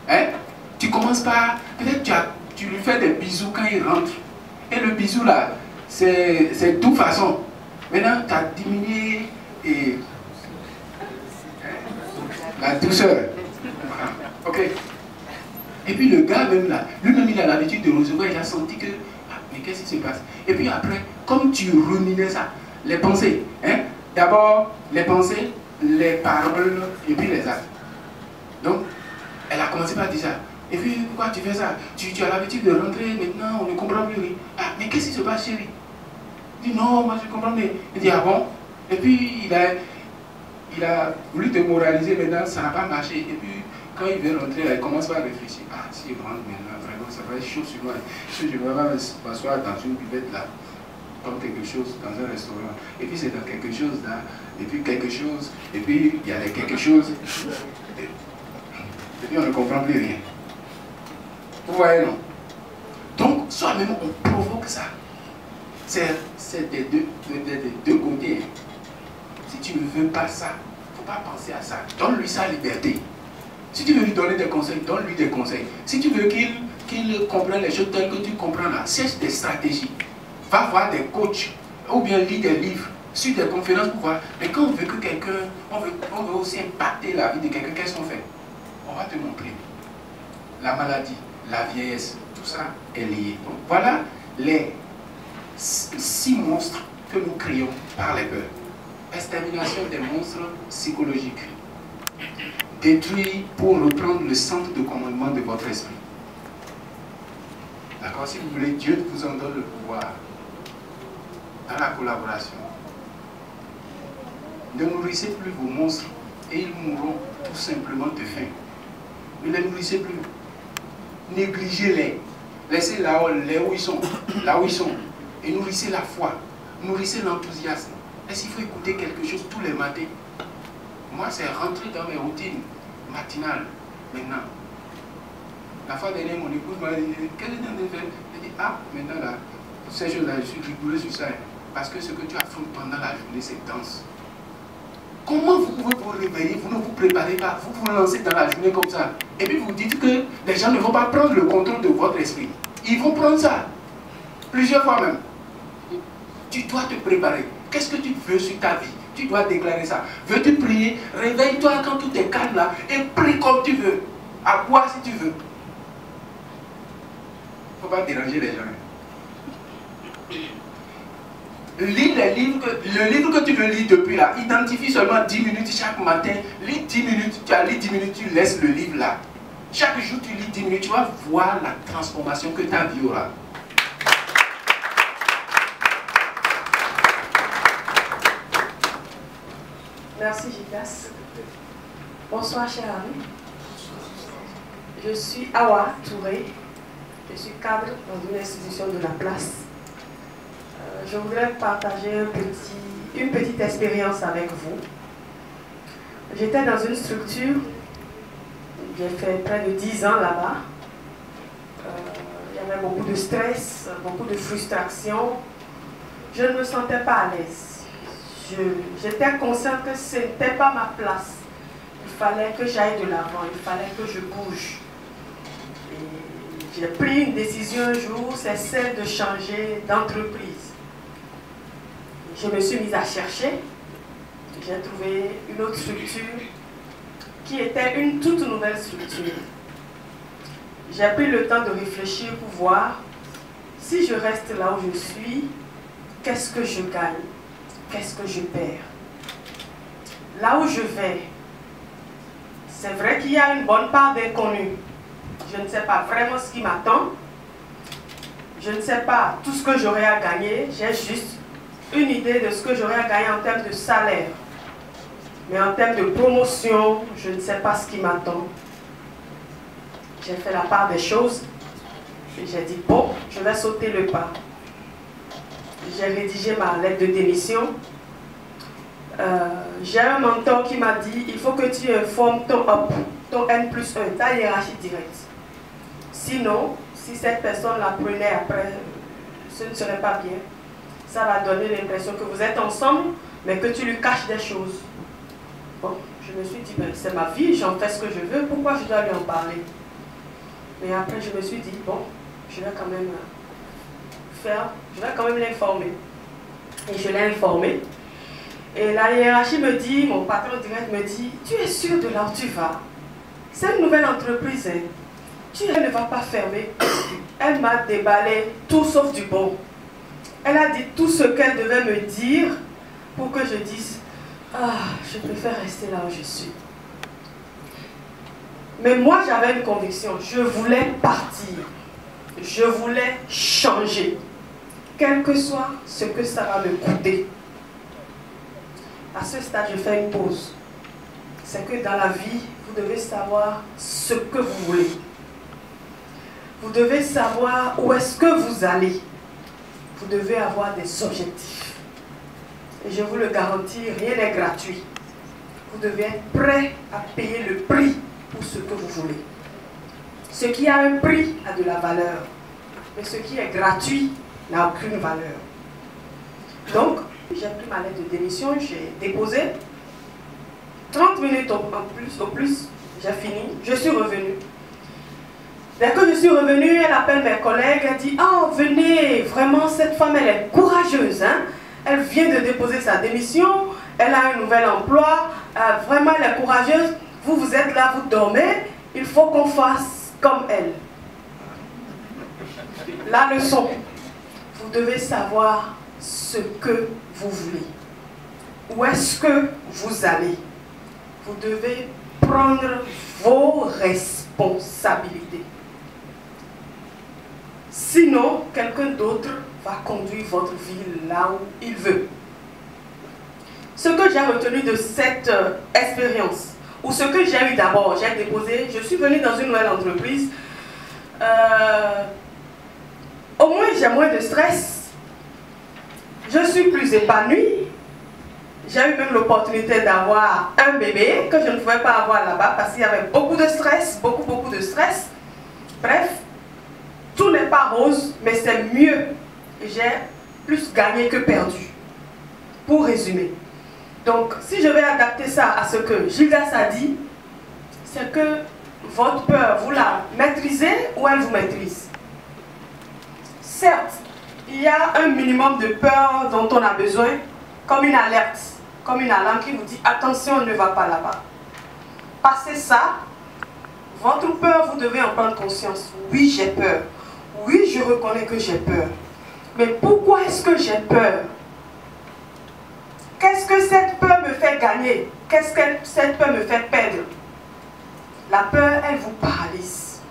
Hein? Tu commences par, peut-être tu lui fais des bisous quand il rentre. Et le bisou là, c'est de toute façon. Maintenant, tu as diminué et la douceur. Ok. Et puis le gars même là, lui-même il a l'habitude de recevoir, il a senti que, ah, mais qu'est-ce qui se passe? Et puis après, comme tu ruminais ça, les pensées, hein? D'abord les pensées, les paroles et puis les actes. Donc, elle a commencé par dire ça. Et puis, pourquoi tu fais ça? Tu as l'habitude de rentrer, maintenant on ne comprend plus rien. Ah, mais qu'est-ce qui se passe, chérie? Il dit non, moi je comprends, mais il dit ah bon? Et puis il a voulu te moraliser, maintenant ça n'a pas marché. Et puis quand il veut rentrer, il commence par réfléchir. Ah, si je rentre maintenant, vraiment ça va être chaud sur moi. Si je vais m'asseoir dans une buvette là, comme quelque chose, dans un restaurant. Et puis c'est dans quelque chose là, et puis quelque chose, et puis il y a quelque chose. Et puis on ne comprend plus rien. Vous voyez, non? Donc, soi-même, on provoque ça. C'est des deux côtés. Si tu ne veux pas ça, il ne faut pas penser à ça. Donne-lui sa liberté. Si tu veux lui donner des conseils, donne-lui des conseils. Si tu veux qu'il comprenne les choses telles que tu comprends là, cherche des stratégies. Va voir des coachs ou bien lis des livres, suivre des conférences pour voir. Mais quand on veut que quelqu'un, on veut aussi impacter la vie de quelqu'un, qu'est-ce qu'on fait? On va te montrer. La maladie, la vieillesse, tout ça est lié. Donc, voilà les 6 monstres que nous créons par les peurs. Extermination des monstres psychologiques. Détruire pour reprendre le centre de commandement de votre esprit. D'accord? Si vous voulez, Dieu vous en donne le pouvoir dans la collaboration. Ne nourrissez plus vos monstres et ils mourront tout simplement de faim. Ne les nourrissez plus. Négligez-les. Laissez les où ils sont. Là où ils sont. Et nourrissez la foi. Nourrissez l'enthousiasme. Est-ce qu'il faut écouter quelque chose tous les matins? Moi, c'est rentrer dans mes routines matinales maintenant. La fois dernière, mon épouse m'a dit, qu'est-ce que tu as fait? Elle dit, ah, maintenant là, ces choses-là, je suis rigoureux sur ça. Parce que ce que tu affrontes pendant la journée, c'est dense. Comment vous pouvez vous réveiller, vous ne vous préparez pas, vous vous lancez dans la journée comme ça. Et puis vous dites que les gens ne vont pas prendre le contrôle de votre esprit. Ils vont prendre ça. Plusieurs fois même. Tu dois te préparer. Qu'est-ce que tu veux sur ta vie? Tu dois déclarer ça. Veux-tu prier? Réveille-toi quand tout est calme là et prie comme tu veux. À boire si tu veux. Il ne faut pas déranger les gens. Lis le livre que tu veux lire depuis là. Identifie seulement 10 minutes chaque matin. Lis 10 minutes. Tu as lu 10 minutes, tu laisses le livre là. Chaque jour tu lis 10 minutes. Tu vas voir la transformation que ta vie aura. Merci Gildas. Bonsoir chers amis. Je suis Awa Touré. Je suis cadre dans une institution de la place. Je voudrais partager une petite expérience avec vous. J'étais dans une structure, j'ai fait près de 10 ans là-bas. Il y avait beaucoup de stress, beaucoup de frustration. Je ne me sentais pas à l'aise. J'étais consciente que ce n'était pas ma place. Il fallait que j'aille de l'avant, il fallait que je bouge. J'ai pris une décision un jour, c'est celle de changer d'entreprise. Je me suis mise à chercher. J'ai trouvé une autre structure qui était une toute nouvelle structure. J'ai pris le temps de réfléchir pour voir si je reste là où je suis, qu'est-ce que je gagne, qu'est-ce que je perds. Là où je vais, c'est vrai qu'il y a une bonne part d'inconnu. Je ne sais pas vraiment ce qui m'attend. Je ne sais pas tout ce que j'aurai à gagner. J'ai juste une idée de ce que j'aurai à gagner en termes de salaire. Mais en termes de promotion, je ne sais pas ce qui m'attend. J'ai fait la part des choses. Et j'ai dit, bon, je vais sauter le pas. J'ai rédigé ma lettre de démission. J'ai un mentor qui m'a dit, il faut que tu informes ton up, ton N+1, ta hiérarchie directe. Sinon, si cette personne la prenait après, ce ne serait pas bien. Ça va donner l'impression que vous êtes ensemble, mais que tu lui caches des choses. Bon, je me suis dit, ben, c'est ma vie, j'en fais ce que je veux, pourquoi je dois lui en parler? Mais après, je me suis dit, bon, je vais quand même l'informer. Et je l'ai informé. Et la hiérarchie me dit, mon patron direct me dit, tu es sûr de là où tu vas? C'est une nouvelle entreprise, hein. Elle ne va pas fermer. Elle m'a déballé tout sauf du bon. Elle a dit tout ce qu'elle devait me dire pour que je dise, ah, je préfère rester là où je suis. Mais moi, j'avais une conviction. Je voulais partir. Je voulais changer. Quel que soit ce que ça va me coûter. À ce stade, je fais une pause. C'est que dans la vie, vous devez savoir ce que vous voulez. Vous devez savoir où est-ce que vous allez. Vous devez avoir des objectifs. Et je vous le garantis, rien n'est gratuit. Vous devez être prêt à payer le prix pour ce que vous voulez. Ce qui a un prix a de la valeur. Mais ce qui est gratuit n'a aucune valeur. Donc, j'ai pris ma lettre de démission, j'ai déposé. 30 minutes au plus, j'ai fini, je suis revenue. Dès que je suis revenue, elle appelle mes collègues, elle dit, oh venez, vraiment cette femme elle est courageuse, hein? Elle vient de déposer sa démission, elle a un nouvel emploi, vraiment elle est courageuse, vous êtes là, vous dormez, il faut qu'on fasse comme elle. La leçon, vous devez savoir ce que vous voulez. Où est-ce que vous allez? Vous devez prendre vos responsabilités. Sinon, quelqu'un d'autre va conduire votre vie là où il veut. Ce que j'ai retenu de cette expérience, ou ce que j'ai eu d'abord, j'ai déposé, je suis venue dans une nouvelle entreprise. Au moins, j'ai moins de stress. Je suis plus épanouie. J'ai eu même l'opportunité d'avoir un bébé que je ne pouvais pas avoir là-bas parce qu'il y avait beaucoup de stress, beaucoup de stress. Bref, tout n'est pas rose, mais c'est mieux. J'ai plus gagné que perdu. Pour résumer. Donc, si je vais adapter ça à ce que Gildas a dit, c'est que votre peur, vous la maîtrisez ou elle vous maîtrise. Certes, il y a un minimum de peur dont on a besoin, comme une alerte, comme une alarme qui vous dit attention, ne va pas là-bas. Passez ça, votre peur, vous devez en prendre conscience. Oui, j'ai peur. Oui, je reconnais que j'ai peur. Mais pourquoi est-ce que j'ai peur? Qu'est-ce que cette peur me fait gagner? Qu'est-ce que cette peur me fait perdre? La peur, elle vous paralyse.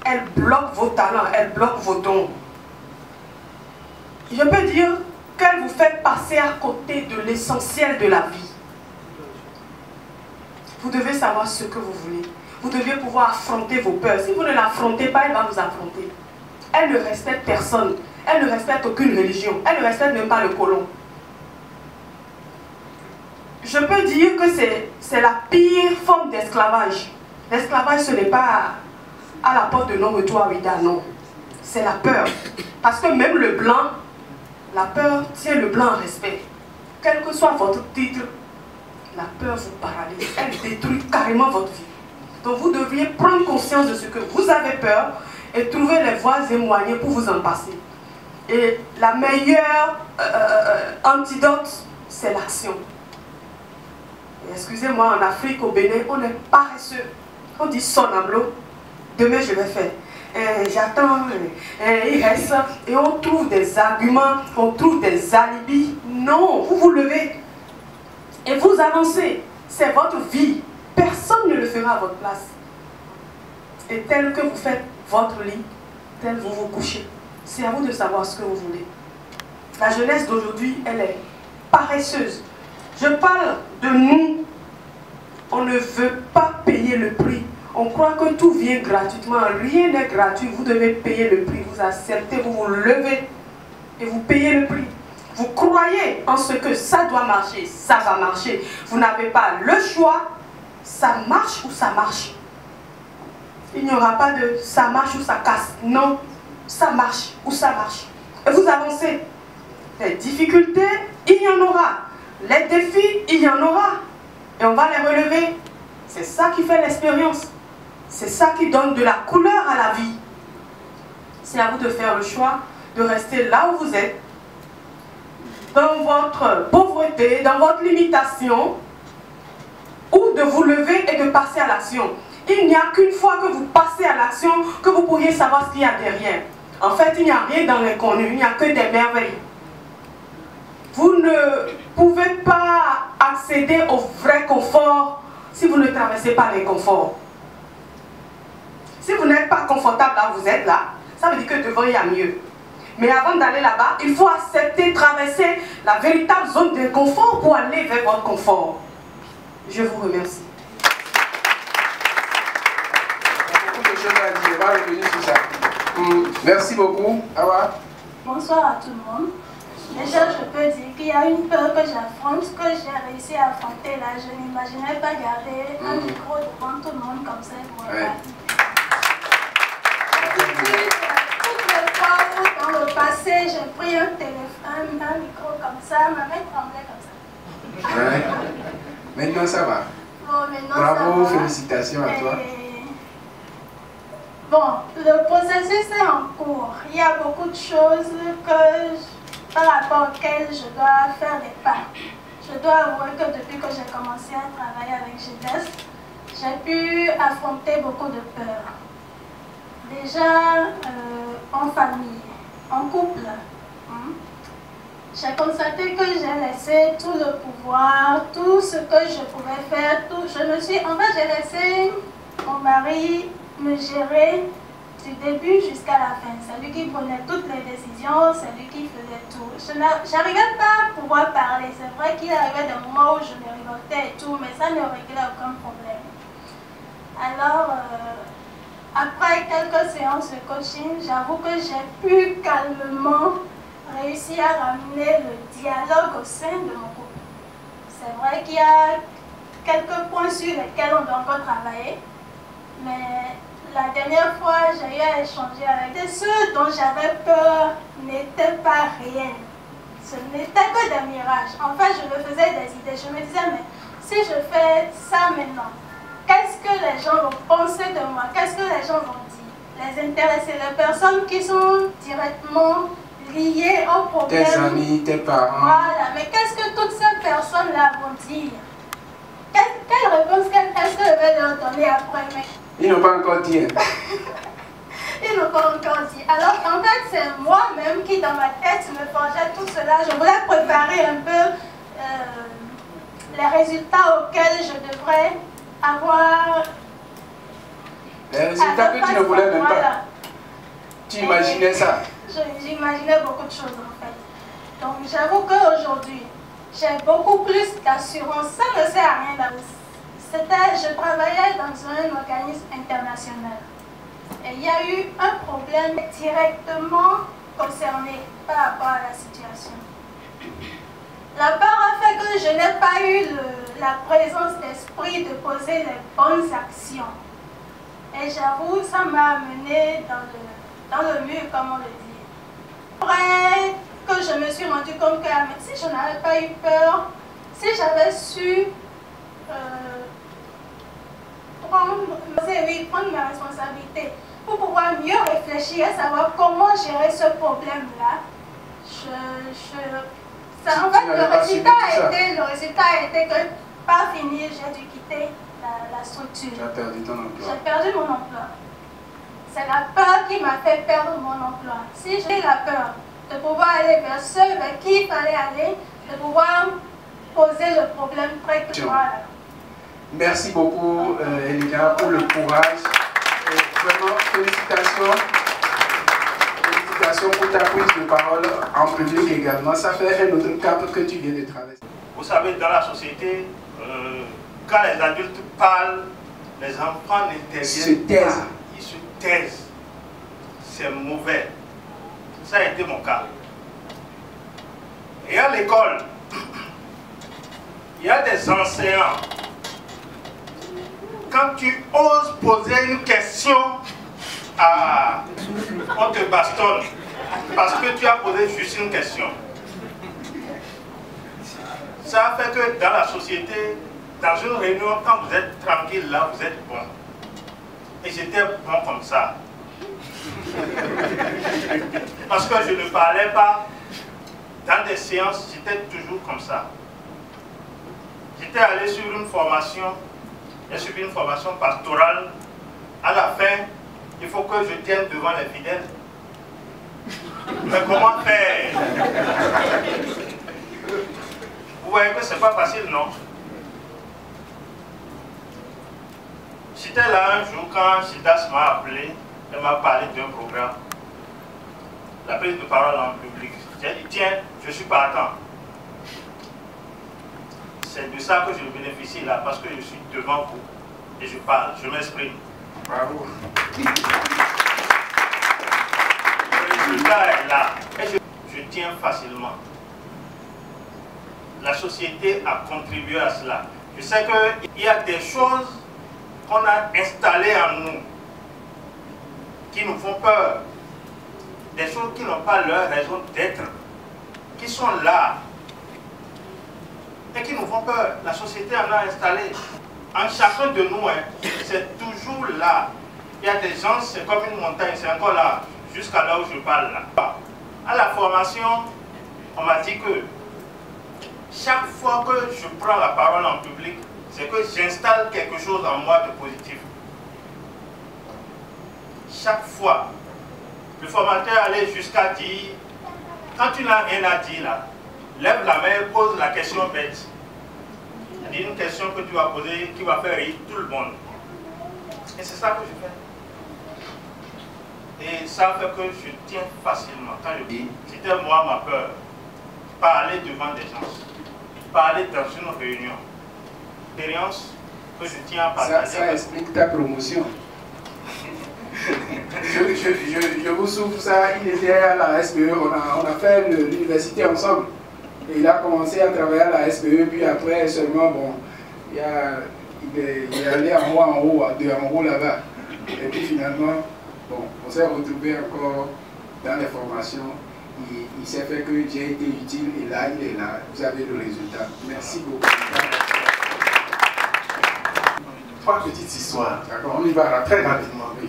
Elle bloque vos talents, elle bloque vos dons. Je peux dire qu'elle vous fait passer à côté de l'essentiel de la vie. Vous devez savoir ce que vous voulez. Vous devez pouvoir affronter vos peurs. Si vous ne l'affrontez pas, elle va vous affronter. Elle ne respecte personne. Elle ne respecte aucune religion. Elle ne respecte même pas le colon. Je peux dire que c'est la pire forme d'esclavage. L'esclavage, ce n'est pas à la porte de non-retour à Ouida, non. C'est la peur. Parce que même le blanc, la peur tient le blanc en respect. Quel que soit votre titre, la peur vous paralyse. Elle détruit carrément votre vie. Donc vous devriez prendre conscience de ce que vous avez peur et trouver les voies et moyens pour vous en passer. Et la meilleure antidote, c'est l'action. Excusez-moi, en Afrique, au Bénin, on est paresseux. On dit sonamblo, demain je vais faire. J'attends, il reste, et on trouve des arguments, on trouve des alibis. Non, vous vous levez et vous avancez. C'est votre vie. Personne ne le fera à votre place. Et tel que vous faites votre lit, tel vous vous couchez. C'est à vous de savoir ce que vous voulez. La jeunesse d'aujourd'hui, elle est paresseuse. Je parle de nous. On ne veut pas payer le prix. On croit que tout vient gratuitement. Rien n'est gratuit. Vous devez payer le prix. Vous acceptez, vous vous levez et vous payez le prix. Vous croyez en ce que ça doit marcher, ça va marcher. Vous n'avez pas le choix. Ça marche ou ça marche. Il n'y aura pas de ça marche ou ça casse. Non, ça marche ou ça marche. Et vous avancez. Les difficultés, il y en aura. Les défis, il y en aura. Et on va les relever. C'est ça qui fait l'expérience. C'est ça qui donne de la couleur à la vie. C'est à vous de faire le choix de rester là où vous êtes, dans votre pauvreté, dans votre limitation, ou de vous lever et de passer à l'action. Il n'y a qu'une fois que vous passez à l'action que vous pourriez savoir ce qu'il y a derrière. En fait, il n'y a rien dans l'inconnu, il n'y a que des merveilles. Vous ne pouvez pas accéder au vrai confort si vous ne traversez pas l'inconfort. Si vous n'êtes pas confortable là où vous êtes là, ça veut dire que devant il y a mieux. Mais avant d'aller là-bas, il faut accepter, traverser la véritable zone d'inconfort pour aller vers votre confort. Je vous remercie. Il y a beaucoup de choses à dire, on va revenir sur ça. Merci beaucoup. Awa. Bonsoir à tout le monde. Déjà, je peux dire qu'il y a une peur que j'affronte, que j'ai réussi à affronter là. Je n'imaginais pas garder un micro devant tout le monde comme ça pour parler. Toutes les fois où dans le passé, j'ai pris un téléphone, un micro comme ça, ma main tremblait comme ça. Ouais. Maintenant, ça va. Bon, maintenant, bravo, ça va. félicitations à toi. Bon, le processus est en cours. Il y a beaucoup de choses par rapport auxquelles je dois faire des pas. Je dois avouer que depuis que j'ai commencé à travailler avec GDS, j'ai pu affronter beaucoup de peurs. Déjà, en famille, en couple, j'ai constaté que j'ai laissé tout le pouvoir, tout ce que je pouvais faire, j'ai laissé mon mari me gérer du début jusqu'à la fin. C'est lui qui prenait toutes les décisions, c'est lui qui faisait tout. Je n'arrivais pas à pouvoir parler. C'est vrai qu'il arrivait des moments où je me révoltais et tout, mais ça ne réglait aucun problème. Alors, après quelques séances de coaching, j'avoue que j'ai pu calmement réussir à ramener le dialogue au sein de mon couple. C'est vrai qu'il y a quelques points sur lesquels on doit encore travailler, mais la dernière fois, j'ai eu à échanger avec ceux dont j'avais peur n'étaient pas réels. Ce n'était que des mirages. En fait, je me faisais des idées. Je me disais, mais si je fais ça maintenant, qu'est-ce que les gens vont penser de moi? Qu'est-ce que les gens vont dire? Les intéressés, les personnes qui sont directement liées au problème. Tes amis, tes parents. Voilà, mais qu'est-ce que toutes ces personnes-là vont dire? Quelle réponse est-ce que je vais leur donner après? Ils n'ont pas encore dit. Ils n'ont pas encore dit. Alors qu'en fait, c'est moi-même qui, dans ma tête, me forgeais tout cela. Je voulais préparer un peu les résultats auxquels je devrais avoir. Les résultats que tu ne voulais même pas. Tu imaginais ça? J'imaginais beaucoup de choses en fait. Donc j'avoue qu'aujourd'hui, j'ai beaucoup plus d'assurance. Ça ne sert à rien d'avance. Je travaillais dans un organisme international. Et il y a eu un problème directement concerné par rapport à la situation. La peur a fait que je n'ai pas eu la présence d'esprit de poser les bonnes actions. Et j'avoue, ça m'a amené dans le mur, comme on le dit. Après que je me suis rendu compte que si je n'avais pas eu peur, si j'avais su prendre mes responsabilités pour pouvoir mieux réfléchir et savoir comment gérer ce problème-là, en fait, le résultat a été que, par finir, j'ai dû quitter la structure. Tu as perdu ton emploi. J'ai perdu mon emploi. C'est la peur qui m'a fait perdre mon emploi. Si j'ai la peur de pouvoir aller vers ceux vers qui il fallait aller, de pouvoir poser le problème très clair. Merci beaucoup, Elina, pour le courage. Et vraiment, félicitations. Félicitations pour ta prise de parole en public également. Ça fait un autre cap que tu viens de traverser. Vous savez, dans la société, quand les adultes parlent, les enfants n'interviennent pas. Ils se taisent. C'est mauvais. Ça a été mon cas. Et à l'école, il y a des enseignants. Quand tu oses poser une question, on te bastonne parce que tu as posé juste une question. Ça fait que dans la société, dans une réunion, quand vous êtes tranquille là, vous êtes bon. Et j'étais bon comme ça. Parce que je ne parlais pas. Dans des séances, j'étais toujours comme ça. J'étais allé sur une formation, j'ai suivi une formation pastorale. À la fin, il faut que je tienne devant les fidèles. Mais comment faire? Vous voyez que c'est pas facile, non? J'étais là un jour quand Sidas m'a appelé, elle m'a parlé d'un programme, la prise de parole en public. J'ai dit, tiens, je suis partant. C'est de ça que je bénéficie là, parce que je suis devant vous et je parle, je m'exprime. Bravo. Le résultat est là et je tiens facilement. La société a contribué à cela. Je sais qu'il y a des choses qu'on a installées en nous qui nous font peur. Des choses qui n'ont pas leur raison d'être, qui sont là et qui nous font peur. La société en a installé. En chacun de nous, c'est toujours là. Il y a des gens, c'est comme une montagne, c'est encore là, jusqu'à là où je parle là. À la formation, on m'a dit que chaque fois que je prends la parole en public, c'est que j'installe quelque chose en moi de positif. Chaque fois, le formateur allait jusqu'à dire, quand tu n'as rien à dire là, lève la main et pose la question bête. C'est une question que tu vas poser qui va faire rire tout le monde. Et c'est ça que je fais. Et ça fait que je tiens facilement. Quand je dis, c'était moi ma peur. Parler devant des gens. Parler dans une réunion. Expérience que je tiens à partager. Ça explique ta promotion. Je vous souffre ça, il était à la SPE, on a fait l'université ensemble. Et il a commencé à travailler à la SPE, puis après seulement, bon, il est allé en haut là-bas. Et puis finalement, bon, on s'est retrouvé encore dans les formations. Il s'est fait que j'ai été utile et là, il est là. Vous avez le résultat. Merci beaucoup. 3 petites histoires, d'accord? On y va très rapidement, oui.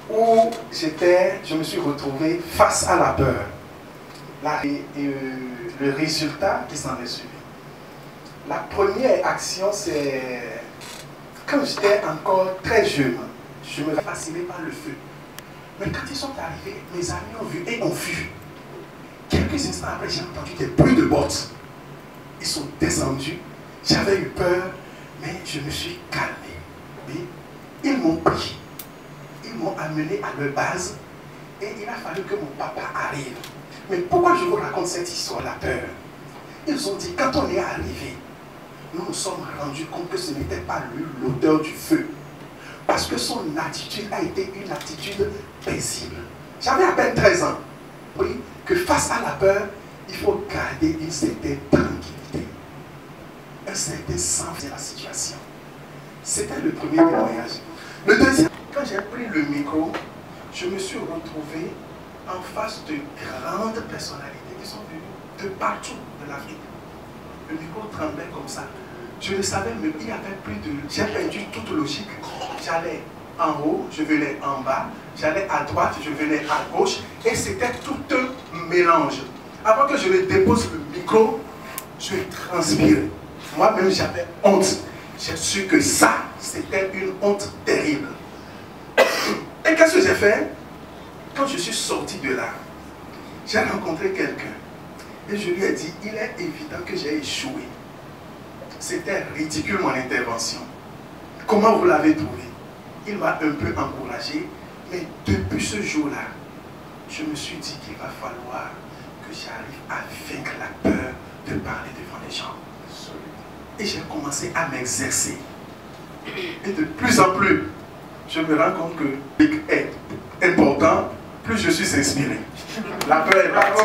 Où je me suis retrouvé face à la peur. Là, et le résultat qui s'en est suivi. La première action, c'est quand j'étais encore très jeune, je me fascinais par le feu. Mais quand ils sont arrivés, mes amis ont vu et ont fui. Quelques instants après, j'ai entendu des bruits de bottes. Ils sont descendus. J'avais eu peur, mais je me suis calmé. Oui. Ils m'ont pris. Ils m'ont amené à leur base et il a fallu que mon papa arrive. Mais pourquoi je vous raconte cette histoire, la peur? Ils ont dit, quand on est arrivé, nous nous sommes rendus compte que ce n'était pas lui l'auteur du feu. Parce que son attitude a été une attitude paisible. J'avais à peine 13 ans. Oui, que face à la peur, il faut garder une certaine tranquillité. Un certain sens de la situation. C'était le premier témoignage. Le deuxième, quand j'ai pris le micro, je me suis retrouvé en face de grandes personnalités qui sont venues de partout de l'Afrique. Le micro tremblait comme ça. Je ne savais même, il y avait plus de... J'ai perdu toute logique. J'allais en haut, je venais en bas. J'allais à droite, je venais à gauche. Et c'était tout un mélange. Avant que je ne dépose le micro, je transpirais. Moi-même, j'avais honte. J'ai su que ça, c'était une honte terrible. Et qu'est-ce que j'ai fait? Quand je suis sorti de là, j'ai rencontré quelqu'un. Et je lui ai dit, il est évident que j'ai échoué. C'était ridicule mon intervention. Comment vous l'avez trouvé? Il m'a un peu encouragé. Mais depuis ce jour-là, je me suis dit qu'il va falloir que j'arrive à vaincre la peur de parler devant les gens. Et j'ai commencé à m'exercer. Et de plus en plus, je me rends compte que est important, plus je suis inspiré. La peur est partie.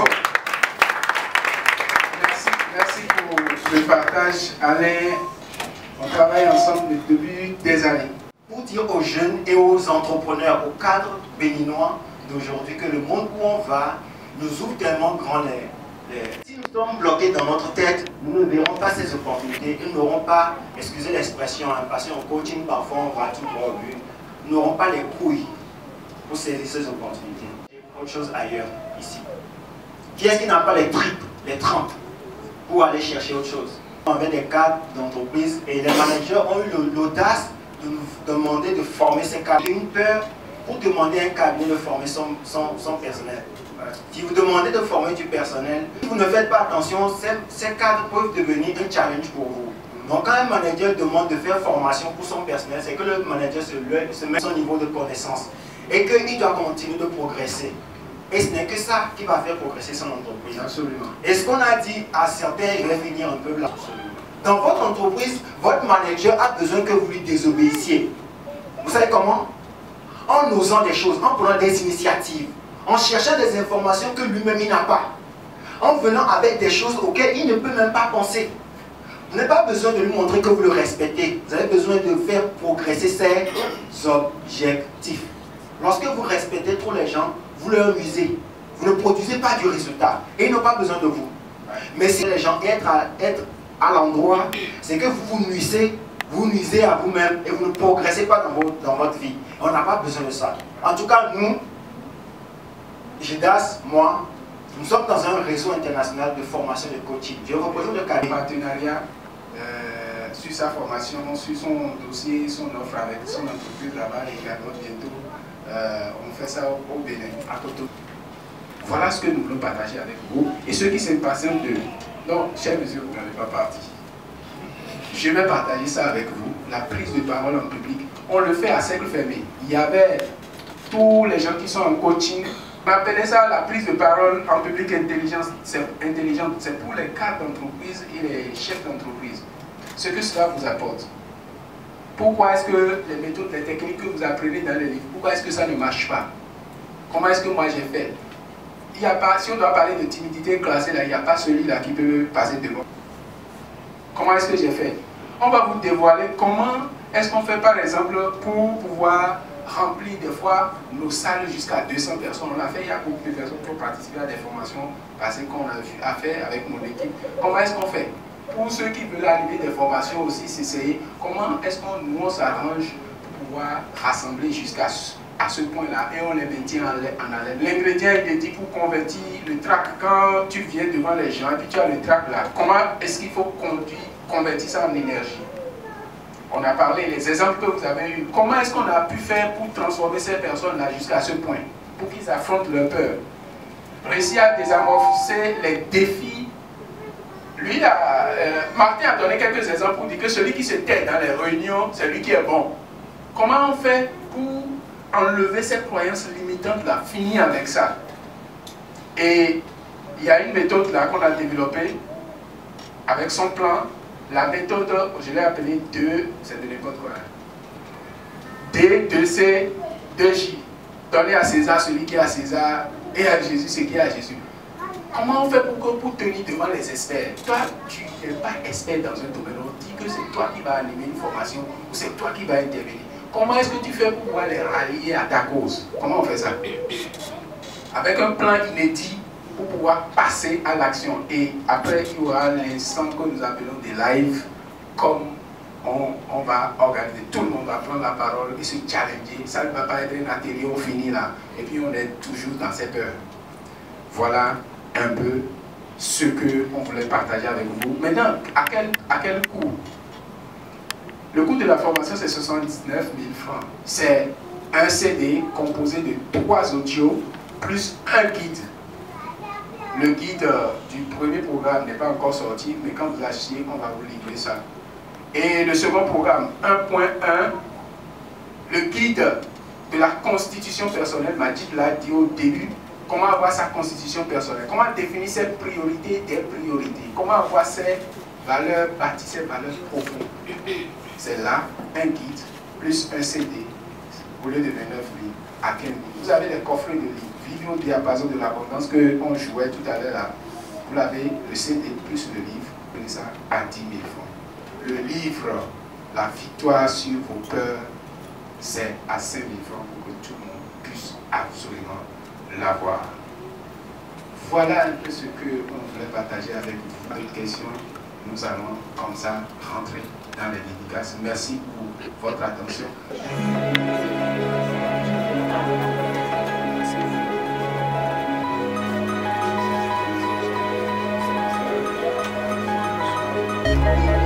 Merci pour le partage, Alain. On travaille ensemble depuis des années. Pour dire aux jeunes et aux entrepreneurs, aux cadres béninois d'aujourd'hui que le monde où on va nous ouvre tellement grand l'air. Si nous sommes bloqués dans notre tête, nous ne verrons pas ces opportunités et nous n'aurons pas, excusez l'expression, parce qu'en coaching, parfois on va tout droit au but. n'auront pas les couilles pour saisir ces opportunités. Autre chose ailleurs, ici. Qui est-ce qui n'a pas les tripes, les trempes pour aller chercher autre chose? On avait des cadres d'entreprise et les managers ont eu l'audace de nous demander de former ces cadres. J'ai une peur pour demander à un cabinet de former son personnel. Si vous demandez de former du personnel, si vous ne faites pas attention, ces cadres peuvent devenir un challenge pour vous. Donc quand un manager demande de faire formation pour son personnel, c'est que le manager se met à son niveau de connaissance et qu'il doit continuer de progresser. Et ce n'est que ça qui va faire progresser son entreprise. Absolument. Et ce qu'on a dit à certains, je vais finir un peu là. Dans votre entreprise, votre manager a besoin que vous lui désobéissiez. Vous savez comment? En osant des choses, en prenant des initiatives, en cherchant des informations que lui-même il n'a pas, en venant avec des choses auxquelles il ne peut même pas penser. Vous n'avez pas besoin de lui montrer que vous le respectez. Vous avez besoin de faire progresser ses objectifs. Lorsque vous respectez trop les gens, vous leur nuisez. Vous ne produisez pas du résultat. Et ils n'ont pas besoin de vous. Mais si les gens être à l'endroit, c'est que vous nuisez à vous-même et vous ne progressez pas dans votre vie. On n'a pas besoin de ça. En tout cas, nous, GEDAS, moi, nous sommes dans un réseau international de formation et de coaching. Je représente le cabinet. Partenariat sur sa formation, sur son dossier, son offre avec son entreprise là-bas également bientôt. On fait ça au Bénin, à Cotonou. Voilà ce que nous voulons partager avec vous. Et ceux qui s'impatientent de... Non, chers messieurs, vous n'avez pas parti. Je vais partager ça avec vous, la prise de parole en public. On le fait à cercle fermé. Il y avait tous les gens qui sont en coaching. On appelait ça la prise de parole en public intelligente. C'est pour les cadres d'entreprise et les chefs d'entreprise. Ce que cela vous apporte. Pourquoi est-ce que les méthodes, les techniques que vous apprenez dans les livres, pourquoi est-ce que ça ne marche pas? Comment est-ce que moi j'ai fait? Il y a pas, si on doit parler de timidité classée, là, il n'y a pas celui-là qui peut passer devant. Comment est-ce que j'ai fait? On va vous dévoiler comment est-ce qu'on fait par exemple pour pouvoir remplir des fois nos salles jusqu'à 200 personnes. On l'a fait, il y a beaucoup de personnes pour participer à des formations passées qu'on a vu à faire avec mon équipe. Comment est-ce qu'on fait? Pour ceux qui veulent arriver des formations aussi, s'essayer, comment est-ce qu'on nous s'arrange pour pouvoir rassembler jusqu'à ce point-là et on les maintient en haleine. L'ingrédient est dit pour convertir le trac quand tu viens devant les gens et puis tu as le trac là. Comment est-ce qu'il faut convertir ça en énergie? On a parlé, les exemples que vous avez eus. Comment est-ce qu'on a pu faire pour transformer ces personnes-là jusqu'à ce point? Pour qu'ils affrontent leur peur. Réussir à désamorcer les défis. Lui, Martin a donné quelques exemples pour dire que celui qui se tait dans les réunions, c'est lui qui est bon. Comment on fait pour enlever cette croyance limitante là, finir avec ça? Et il y a une méthode là qu'on a développée avec son plan. La méthode, je l'ai appelée 2, c'est de n'importe quoi. D, 2C, 2J. Donner à César celui qui est à César et à Jésus ce qui est à Jésus. Comment on fait pour tenir devant les experts? Toi, tu n'es pas expert dans un domaine. On dit que c'est toi qui vas animer une formation ou c'est toi qui vas intervenir. Comment est-ce que tu fais pour pouvoir les rallier à ta cause? Comment on fait ça? Avec un plan inédit pour pouvoir passer à l'action. Et après, il y aura l'instant que nous appelons des lives, comme on va organiser. Tout le monde va prendre la parole et se challenger. Ça ne va pas être un atelier, on finit là. Et puis on est toujours dans cette heure. Voilà un peu ce qu'on voulait partager avec vous. Maintenant, à quel coût? Le coût de la formation, c'est 79 000 francs. C'est un CD composé de 3 audios plus un guide. Le guide du premier programme n'est pas encore sorti, mais quand vous achetez, on va vous livrer ça. Et le second programme, 1.1, le guide de la constitution personnelle, Majid l'a dit au début, comment avoir sa constitution personnelle, comment définir ses priorités des priorités, comment avoir ses valeurs, bâtir ses valeurs profondes. C'est là un guide plus un CD, au lieu de 29 livres, à 15 livres. Vous avez des coffrets de livres. Vidéo diapason de l'abondance que on jouait tout à l'heure là. Vous l'avez, le CD plus le livre, vous prenez ça à 10 000 francs. Le livre, la victoire sur vos peurs, c'est à 5 000 francs pour que tout le monde puisse absolument l'avoir. Voilà un peu ce qu'on voulait partager avec vous. Une question. nous allons comme ça rentrer dans les dédicaces. Merci pour votre attention. Merci.